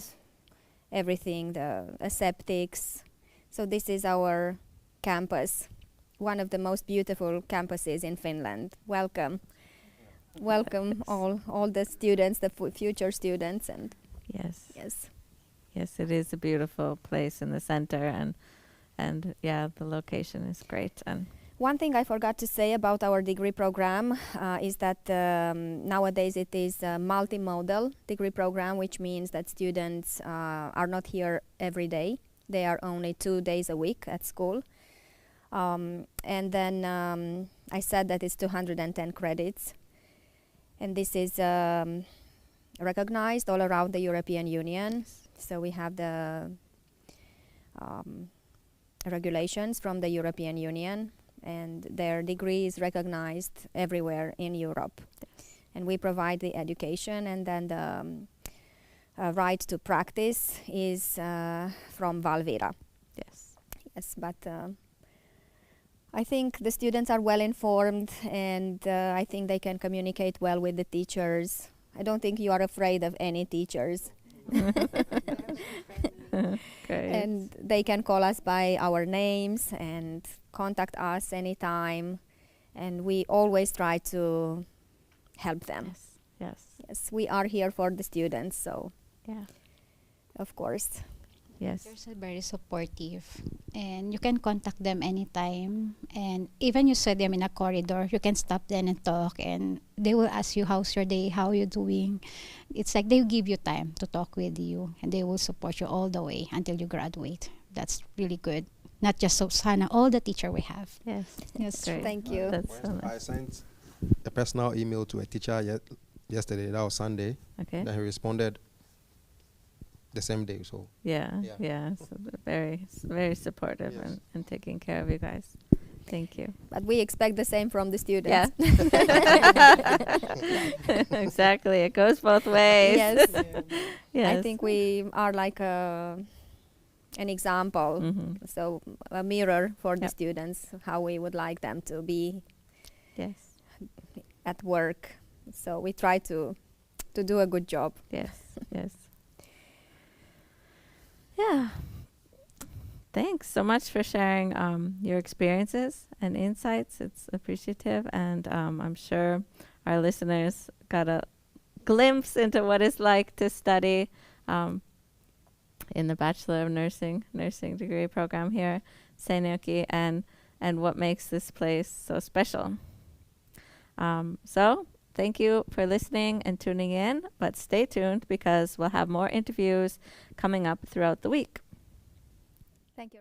everything, the aseptics. So this is our campus, one of the most beautiful campuses in Finland. Welcome. Welcome all the students, the future students. And Yes. yes. Yes, it is a beautiful place in the center, and yeah, the location is great. And One thing I forgot to say about our degree program is that nowadays it is a multimodal degree program, which means that students are not here every day. They are only 2 days a week at school. And then I said that it's 210 credits. And this is recognized all around the European Union. So we have the regulations from the European Union, and their degree is recognized everywhere in Europe. yes. And we provide the education, and then the right to practice is from Valvira. Yes. Yes, but I think the students are well informed, and I think they can communicate well with the teachers. I don't think you are afraid of any teachers. Great. And they can call us by our names and contact us anytime, and we always try to help them. yes. Yes. Yes, we are here for the students, so Yeah. of course. Yes. They're so very supportive, and you can contact them anytime. And even you see them in a corridor, you can stop them and talk, and they will ask you, "How's your day? How you doing?" It's like they give you time to talk with you, and they will support you all the way until you graduate. That's really good. Not just Susana, all the teacher we have. Yes. Yes, Great. Thank you. That's so I nice. sent a personal email to a teacher yesterday. That was Sunday. Okay. Then he responded the same day. So Yeah. Yeah. Yeah. So they're very supportive Yes. and taking care of you guys. Thank you. But we expect the same from the Yeah. students. Exactly. It goes both ways. Yes. Yes. I think we are like an example, Mhm. so a mirror for the Yep. students, how we would like them to be Yes. at work. So we try to do a good job. Yes. Yes. Yeah. Thanks so much for sharing your experiences and insights. It's appreciative, and I'm sure our listeners got a glimpse into what it's like to study in the Bachelor of Nursing degree program here, SEAMK, and what makes this place so special. So thank you for listening and tuning in, but stay tuned because we'll have more interviews coming up throughout the week. Thank you.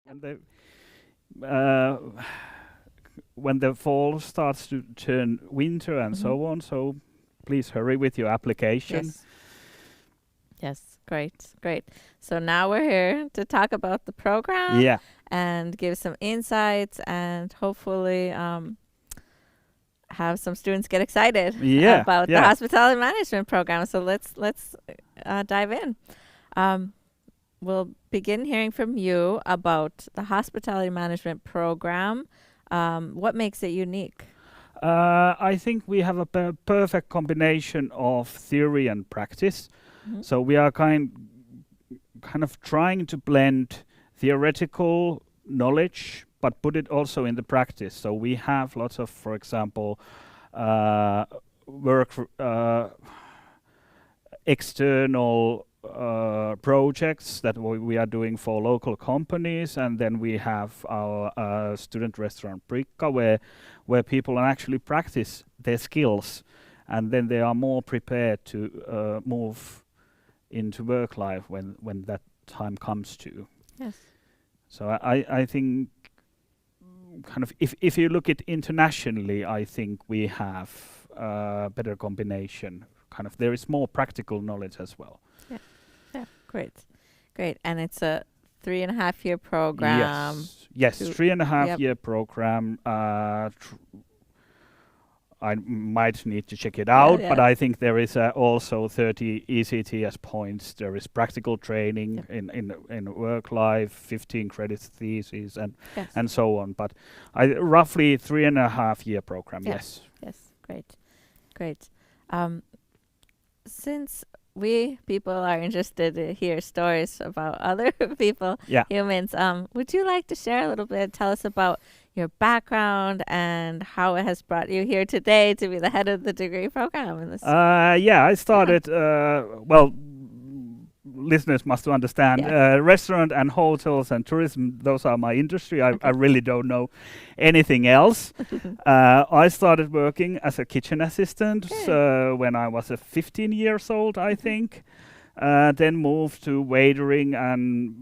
And when the fall starts to turn winter and so on, so please hurry with your application. Yes. Yes, great. So now we're here to talk about the program Yeah. and give some insights and hopefully have some students get excited Yeah, about the yeah. hospitality management program. So let's dive in. We'll begin hearing from you about the hospitality management program. What makes it unique? I think we have a perfect combination of theory and practice. So we are kind of trying to blend theoretical knowledge, but put it also in the practice. So we have lots of, for example, external projects that we are doing for local companies, and then we have our student restaurant Bricka, where people actually practice their skills, and then they are more prepared to move into work life when that time comes to. Yes. So I think kind of if you look at internationally, I think we have a better combination. Kind of there is more practical knowledge as well. Yeah, great. And it's a 3.5-year program. Yes, to- 3.5-year program. I might need to check it out, but I think there is also 30 ECTS points. There is practical training in work life, 15 credits thesis, and so on. But roughly 3.5-year program. Yes. Yes, great. Since we people are interested to hear stories about other people, humans, would you like to share a little bit? Tell us about your background and how it has brought you here today to be the head of the degree program in this. I started. Listeners must understand. Restaurant and hotels and tourism; those are my industry. I really don't know anything else. I started working as a kitchen assistant when I was 15 years old, I think. Then moved to waitering and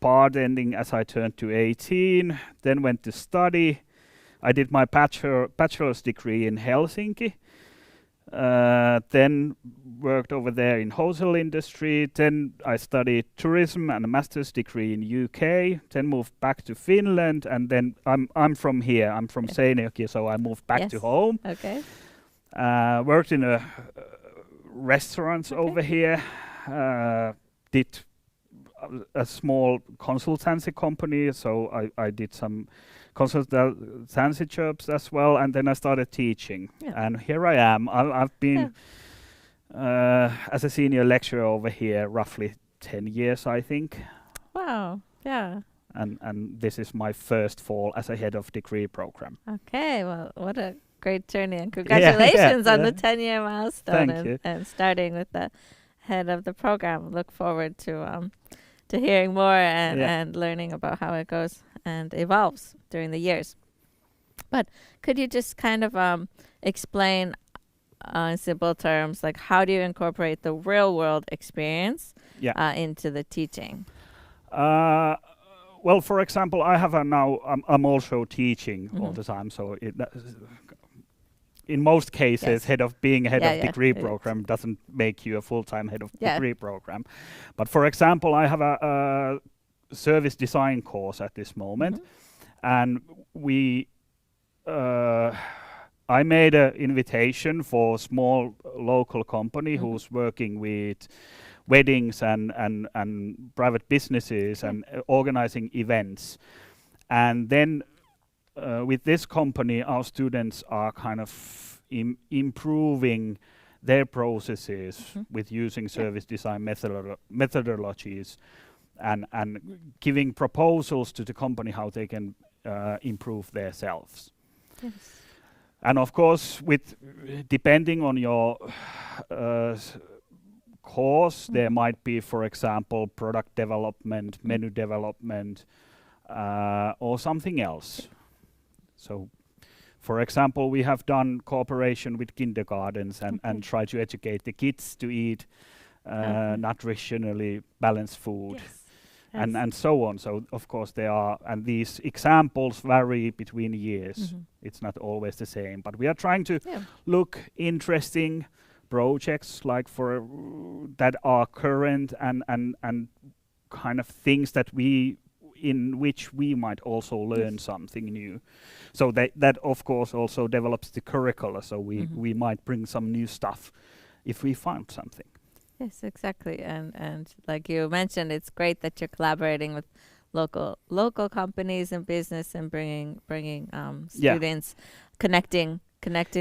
bartending as I turned to 18. Then went to study. I did my bachelor's degree in Helsinki. Then worked over there in hotel industry. Then I studied tourism and a master's degree in UK. Then moved back to Finland, and then I'm from here. I'm from SEAMK, so I moved back to home. Okay. Worked in a restaurants over here. Did a small consultancy company, so I did some consultancy jobs as well, and then I started teaching. And here I am. I've been as a senior lecturer over here roughly 10 years, I think. Wow. Yeah. And this is my first fall as a head of degree program. Okay. Well, what a great journey, and congratulations on the 10-year milestone and starting with the head of the program. Look forward to hearing more and learning about how it goes and evolves during the years. But could you just kind of explain in simple terms, like how do you incorporate the real world experience into the teaching? Well, for example, I have now I'm also teaching all the time, so in most cases, head of degree program doesn't make you a full-time head of degree program. But for example, I have a service design course at this moment, and I made an invitation for a small local company who's working with weddings and private businesses and organizing events. And then with this company, our students are kind of improving their processes with using service design methodologies and giving proposals to the company how they can improve themselves. Yes. And of course, depending on your course, there might be, for example, product development, menu development, or something else. So, for example, we have done cooperation with kindergartens and try to educate the kids to eat nutritionally balanced food. and so on. So of course there are, and these examples vary between years. It's not always the same, but we are trying to look interesting projects like for that are current and kind of things that in which we might also learn something new. So that of course also develops the curricula. So we might bring some new stuff if we found something. Yes, exactly. And like you mentioned, it's great that you're collaborating with local companies and business and bringing students, connecting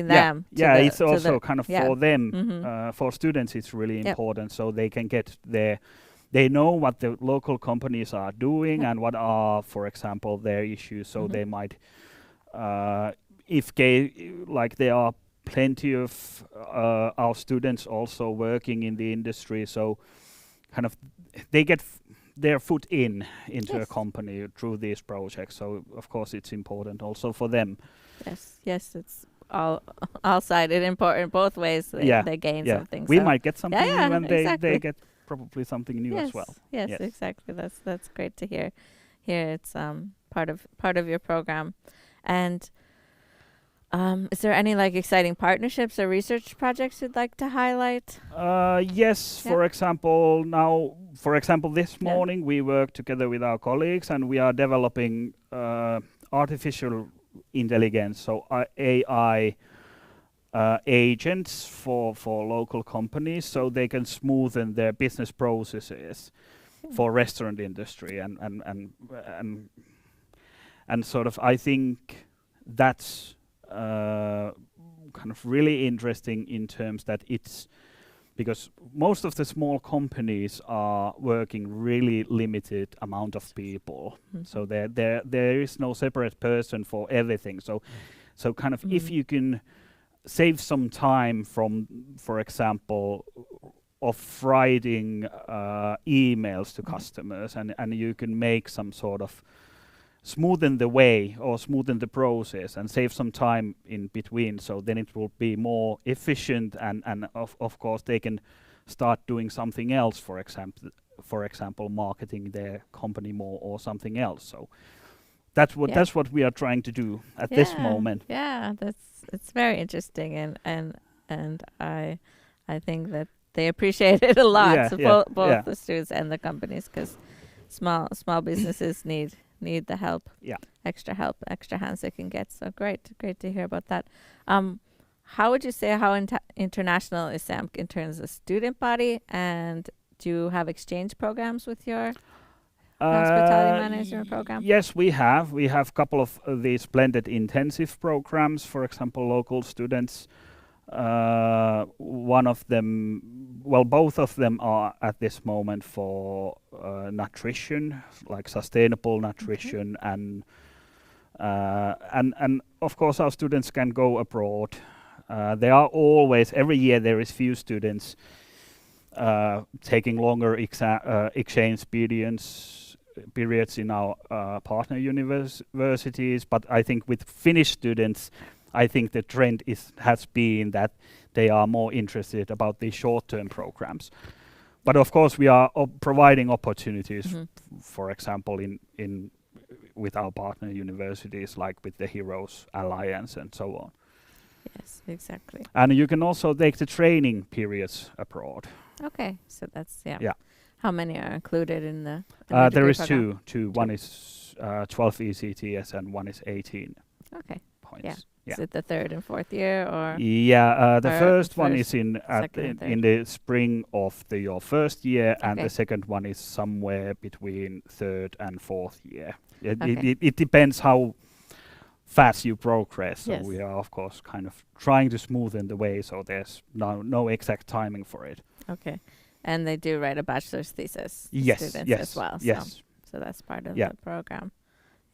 them. It's also kind of for them, for students. It's really important, so they can get they know what the local companies are doing and what are, for example, their issues. So they might, if there are plenty of our students also working in the industry, so kind of they get their foot into a company through these projects. So of course it's important also for them. Yes, it's all sided, important both ways. They gain something. We might get something new, and exactly. they get probably something new as well. Yes, exactly. That's great to hear. Here it's part of your program. And is there any exciting partnerships or research projects you'd like to highlight? Yes. For example, this morning we worked together with our colleagues, and we are developing artificial intelligence, so AI agents for local companies, so they can smoothen their business processes for restaurant industry, and sort of I think that's kind of really interesting in terms that it's because most of the small companies are working really limited amount of people, so there is no separate person for everything. So kind of if you can save some time from, for example, of writing emails to customers, and you can make some sort of smoothen the way or smoothen the process and save some time in between, so then it will be more efficient, and of course they can start doing something else, for example marketing their company more or something else. So that's what we are trying to do at this moment. It's very interesting, and I think that they appreciate it a lot. Both the students and the companies, because small businesses need the help, extra hands they can get. So great to hear about that. How would you say how international is SEAMK in terms of student body, and do you have exchange programs with your hospitality management program? Yes, we have a couple of these blended intensive programs, for example local students. One of them, both of them are at this moment for nutrition, like sustainable nutrition, and of course our students can go abroad. There are always, every year there is few students taking longer exchange periods in our partner universities, but I think with Finnish students, I think the trend has been that they are more interested about these short-term programs. But of course, we are providing opportunities, for example, in with our partner universities, like with the Heroes Alliance and so on. Yes, exactly. And you can also take the training periods abroad. Okay, so that's How many are included in the there is program? two. One is 12 ECTS and one is 18 points. Yeah. Is it the third and fourth year, or? The or first one is in the spring of your first year, and the second one is somewhere between third and fourth year. It depends how fast you progress. So we are of course kind of trying to smoothen the way, so there's no exact timing for it. Okay, and they do write a bachelor's thesis. Yes, students as well. Yes. So that's part of the program.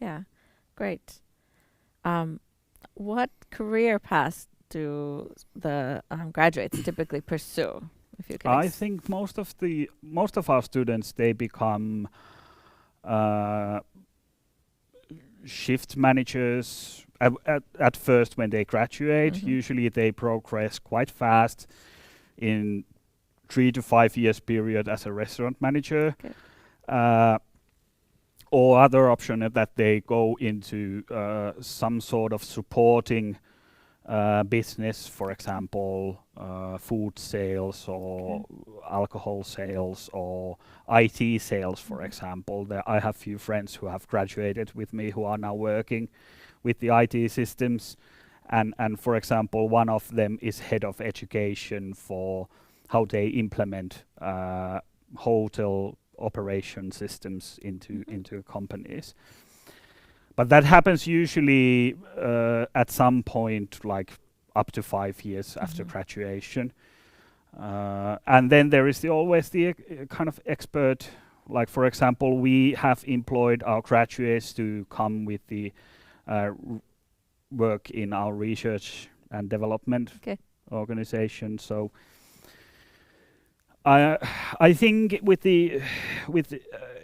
Yeah, great. What career paths do the graduates typically pursue? If you can I think most of our students, they become shift managers at first when they graduate. Usually they progress quite fast in 3 to 5 years period as a restaurant manager. or other option is that they go into some sort of supporting business, for example, food sales or alcohol sales or IT sales, for example. I have few friends who have graduated with me who are now working with the IT systems. And for example, one of them is head of education for how they implement hotel operation systems into companies. But that happens usually at some point, like up to 5 years after graduation. And then there is always the kind of expert, like for example, we have employed our graduates to come with the work in our research and development organization. So I think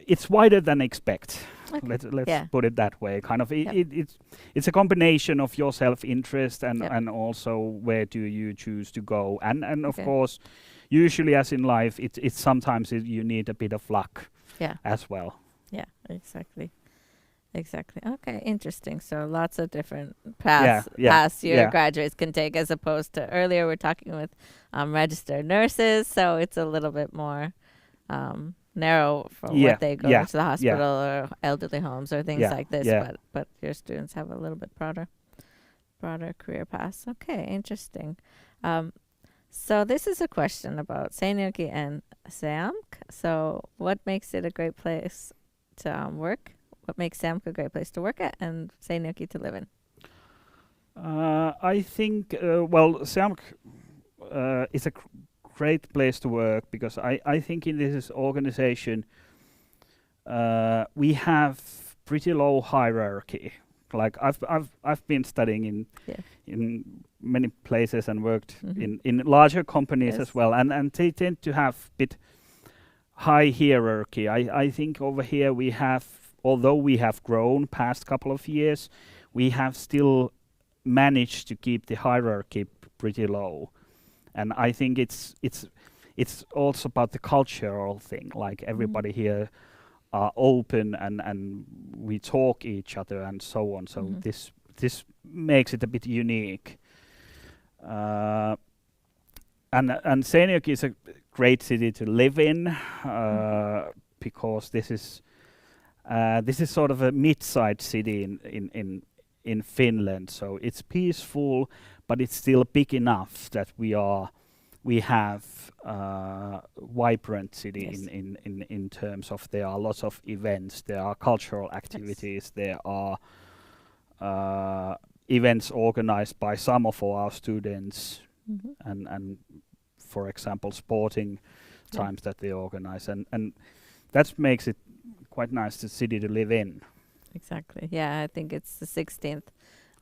it's wider than expect. Let's put it that way. Kind of it's a combination of your self-interest and also where do you choose to go. And of course, usually as in life, it's sometimes you need a bit of luck as well. Yeah, exactly. Okay, interesting. So lots of different paths your graduates can take, as opposed to earlier we're talking with registered nurses. So it's a little bit more narrow for what they go into the hospital or elderly homes or things like this. But your students have a little bit broader career paths. Okay, interesting. So this is a question about SEAMK and SEAMK. So what makes it a great place to work? What makes SEAMK a great place to work at and SEAMK to live in? I think, SEAMK is a great place to work because I think in this organization we have pretty low hierarchy. Like I've been studying in many places and worked in larger companies as well, and they tend to have bit high hierarchy. I think over here we have, although we have grown past couple of years, we have still managed to keep the hierarchy pretty low. And I think it's also about the cultural thing. Like everybody here are open and we talk each other and so on. So this makes it a bit unique. And SEAMK is a great city to live in because this is sort of a mid-sized city in Finland. So it's peaceful, but it's still big enough that we have vibrant city in terms of there are lots of events, there are cultural activities, there are events organized by some of our students, and for example sporting times that they organize, and that makes it quite nice city to live in. Exactly. Yeah, I think it's the 16th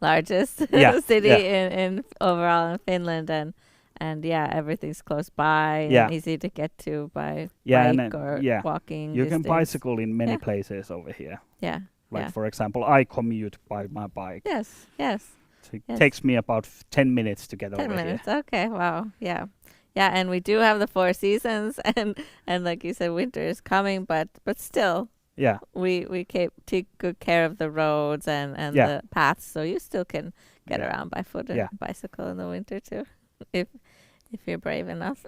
largest city in overall in Finland, and everything's close by and easy to get to by bike or walking. You can bicycle in many places over here. Like for example, I commute by my bike. Yes. So it takes me about 10 minutes to get 10 over minutes. here. Okay. Wow. Yeah, and we do have the 4 seasons, and like you said, winter is coming, but still. Yeah, we take good care of the roads and the paths, so you still can get around by foot and bicycle in the winter too, if you're brave enough.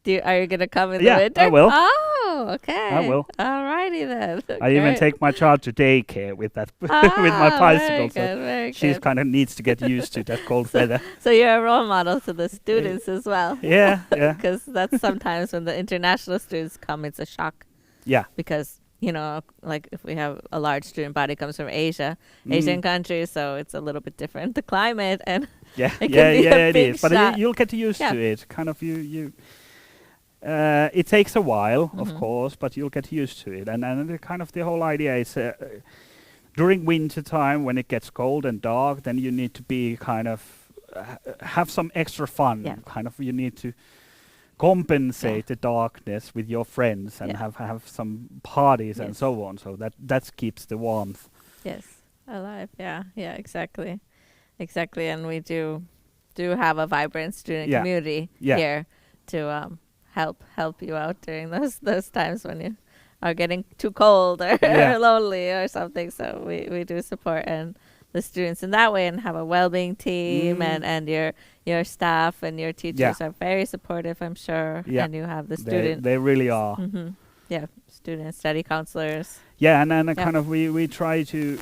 Are you gonna come in the winter? I will. Oh, okay. I will. Alrighty then. I even take my child to daycare with that with my bicycle. Very she good. kind of needs to get used to that cold weather. So you're a role model to the students as well. Yeah. Because that's sometimes when the international students come, it's a shock. Yeah. Because, like if we have a large student body comes from Asian countries, so it's a little bit different. The climate and it is. But you'll get used to it. Kind of it takes a while, of course, but you'll get used to it. And the whole idea is during winter time when it gets cold and dark, then you need to be kind of have some extra fun. Yeah. Kind of you need to compensate the darkness with your friends and have some parties and so on. So that keeps the warmth. Yes, alive. Yeah, exactly. And we do have a vibrant student community here to help you out during those times when you are getting too cold or Yeah. lonely or something. So we do support and the students in that way and have a well-being team and your staff and your teachers are very supportive, I'm sure. Yeah. And you have the student. They really are. Yeah, student and study counselors. Yeah, and then Yeah. kind of we try to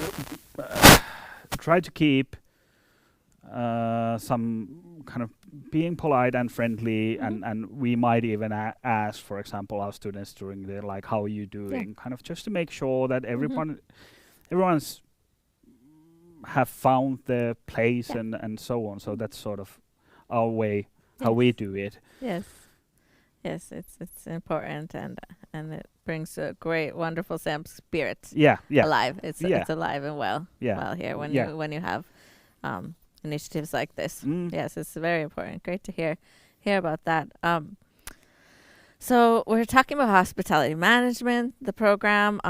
keep some kind of being polite and friendly, and we might even ask, for example, our students during the like, how are you doing, kind of just to make sure that everyone's have found their place and so on. So that's sort of our way how we do it. Yes. Yes, it's important and it brings a great, wonderful SEAMK spirit alive. It's alive and well here when you have initiatives like this. Yes, it's very important. Great to hear about that. So we're talking about hospitality management, the program.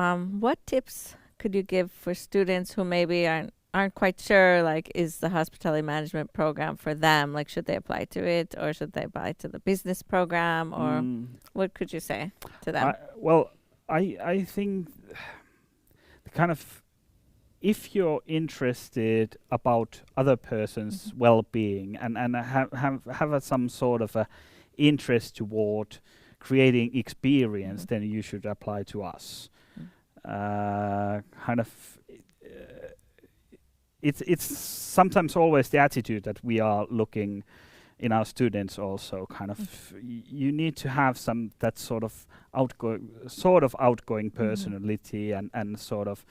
What tips could you give for students who maybe aren't quite sure, like, is the hospitality management program for them? Like, should they apply to it or should they apply to the business program, or what could you say to them? I think the kind of, if you're interested about other person's well-being and have some sort of a interest toward creating experience, then you should apply to us. Kind of, it's sometimes always the attitude that we are looking in our students also. Kind of, you need to have that sort of outgoing personality and sort of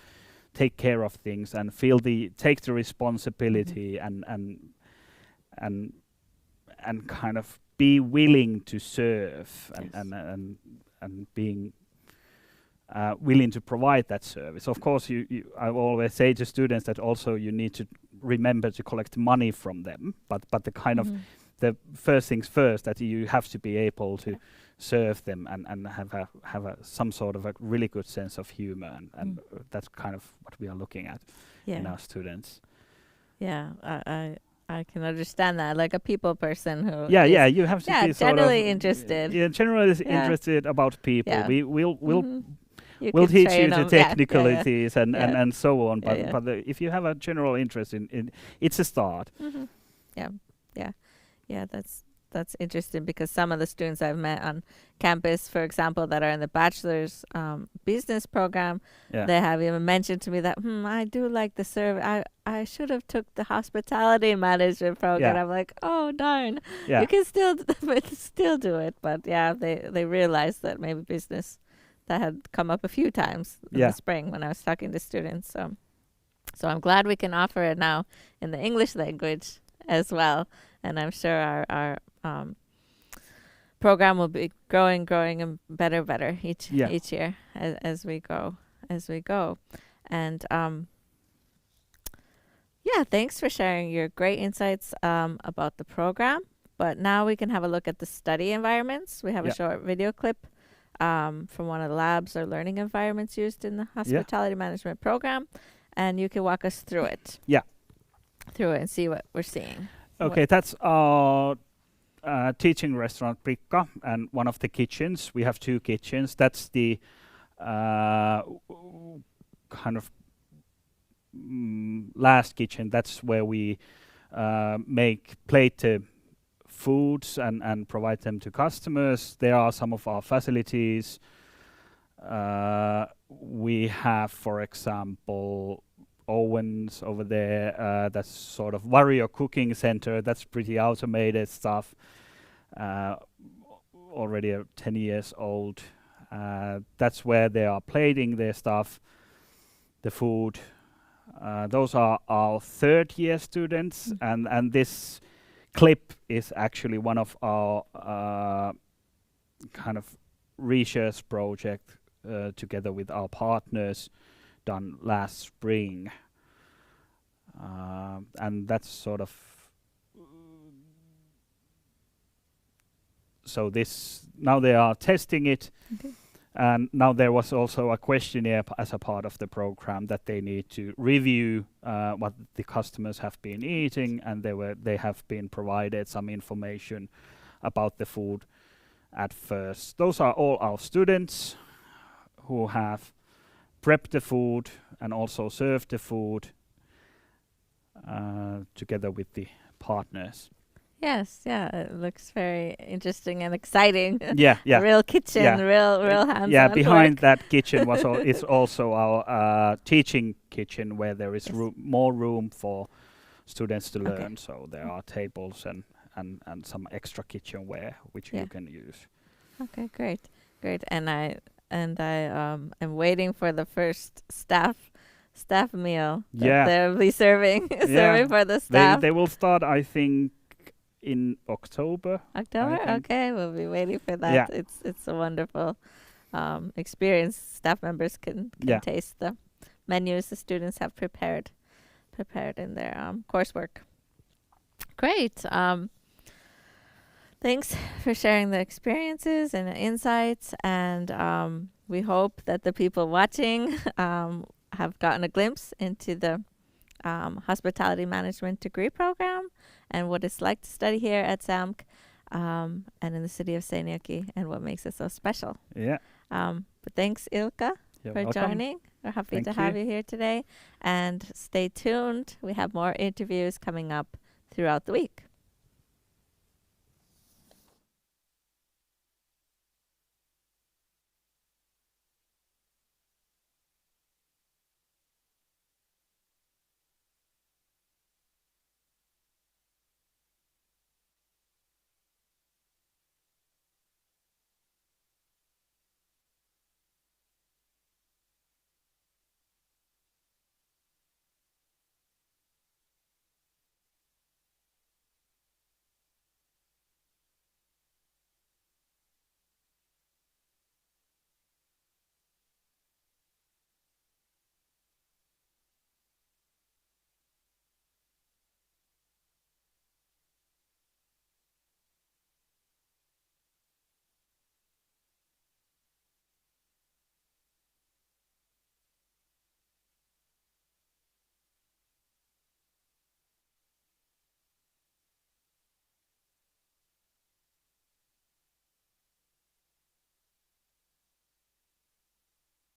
take care of things and take the responsibility and kind of be willing to serve and being willing to provide that service. Of course, I always say to students that also you need to remember to collect money from them, but the kind of the first things first, that you have to be able to serve them and have some sort of a really good sense of humor, and that's kind of what we are looking at in our students. Yeah, I can understand that. Like a people person who you have to be generally interested. Yeah, generally interested about people. Yeah. We'll teach you the technicalities and so on. But if you have a general interest in it's a start. Yeah, that's interesting, because some of the students I've met on campus, for example, that are in the bachelor's business program, they have even mentioned to me that I do like the service. I should have took the hospitality management program. I'm like, oh darn, you can still do it, but they realized that maybe business, that had come up a few times in the spring when I was talking to students. So I'm glad we can offer it now in the English language as well. And I'm sure our program will be growing and better each year as we go. And thanks for sharing your great insights about the program. But now we can have a look at the study environments. We have a short video clip from one of the labs or learning environments used in the hospitality management program, and you can walk us through it. Through it and see what we're seeing. Okay, that's our teaching restaurant Prikka, and one of the kitchens. We have two kitchens. That's the kind of last kitchen. That's where we plate the foods and provide them to customers. There are some of our facilities. We have, for example, ovens over there. That's sort of warrior cooking center. That's pretty automated stuff. Already 10 years old. That's where they are plating their stuff, the food. Those are our third year students, and this clip is actually one of our kind of research project together with our partners, done last spring, and that's sort of so this now they are testing it. And now there was also a questionnaire as a part of the program that they need to review what the customers have been eating, and they have been provided some information about the food at first. Those are all our students who have prepped the food and also served the food together with the partners. Yes, yeah, it looks very interesting and exciting. Yeah, A real kitchen, yeah. real hands-on Yeah, behind work. that kitchen is also our teaching kitchen, where there is Yes. more room for students to Okay. learn. So there are tables and some extra kitchenware which Yeah. you can use. Okay, great. And I am waiting for the first staff meal that Yeah. they'll be serving Yeah. for the staff. They will start, I think, in October. October? I think. Okay, we'll be waiting for that. Yeah. It's a wonderful experience. Staff members can Yeah. taste the menus the students have prepared in their coursework. Great. Thanks for sharing the experiences and the insights, and we hope that the people watching have gotten a glimpse into the hospitality management degree program and what it's like to study here at SEAMK and in the city of Seinäjoki, and what makes it so special. Yeah. But thanks, Ilkka, You're for welcome. joining. We're happy Thank to have you. you here today. And stay tuned. We have more interviews coming up throughout the week.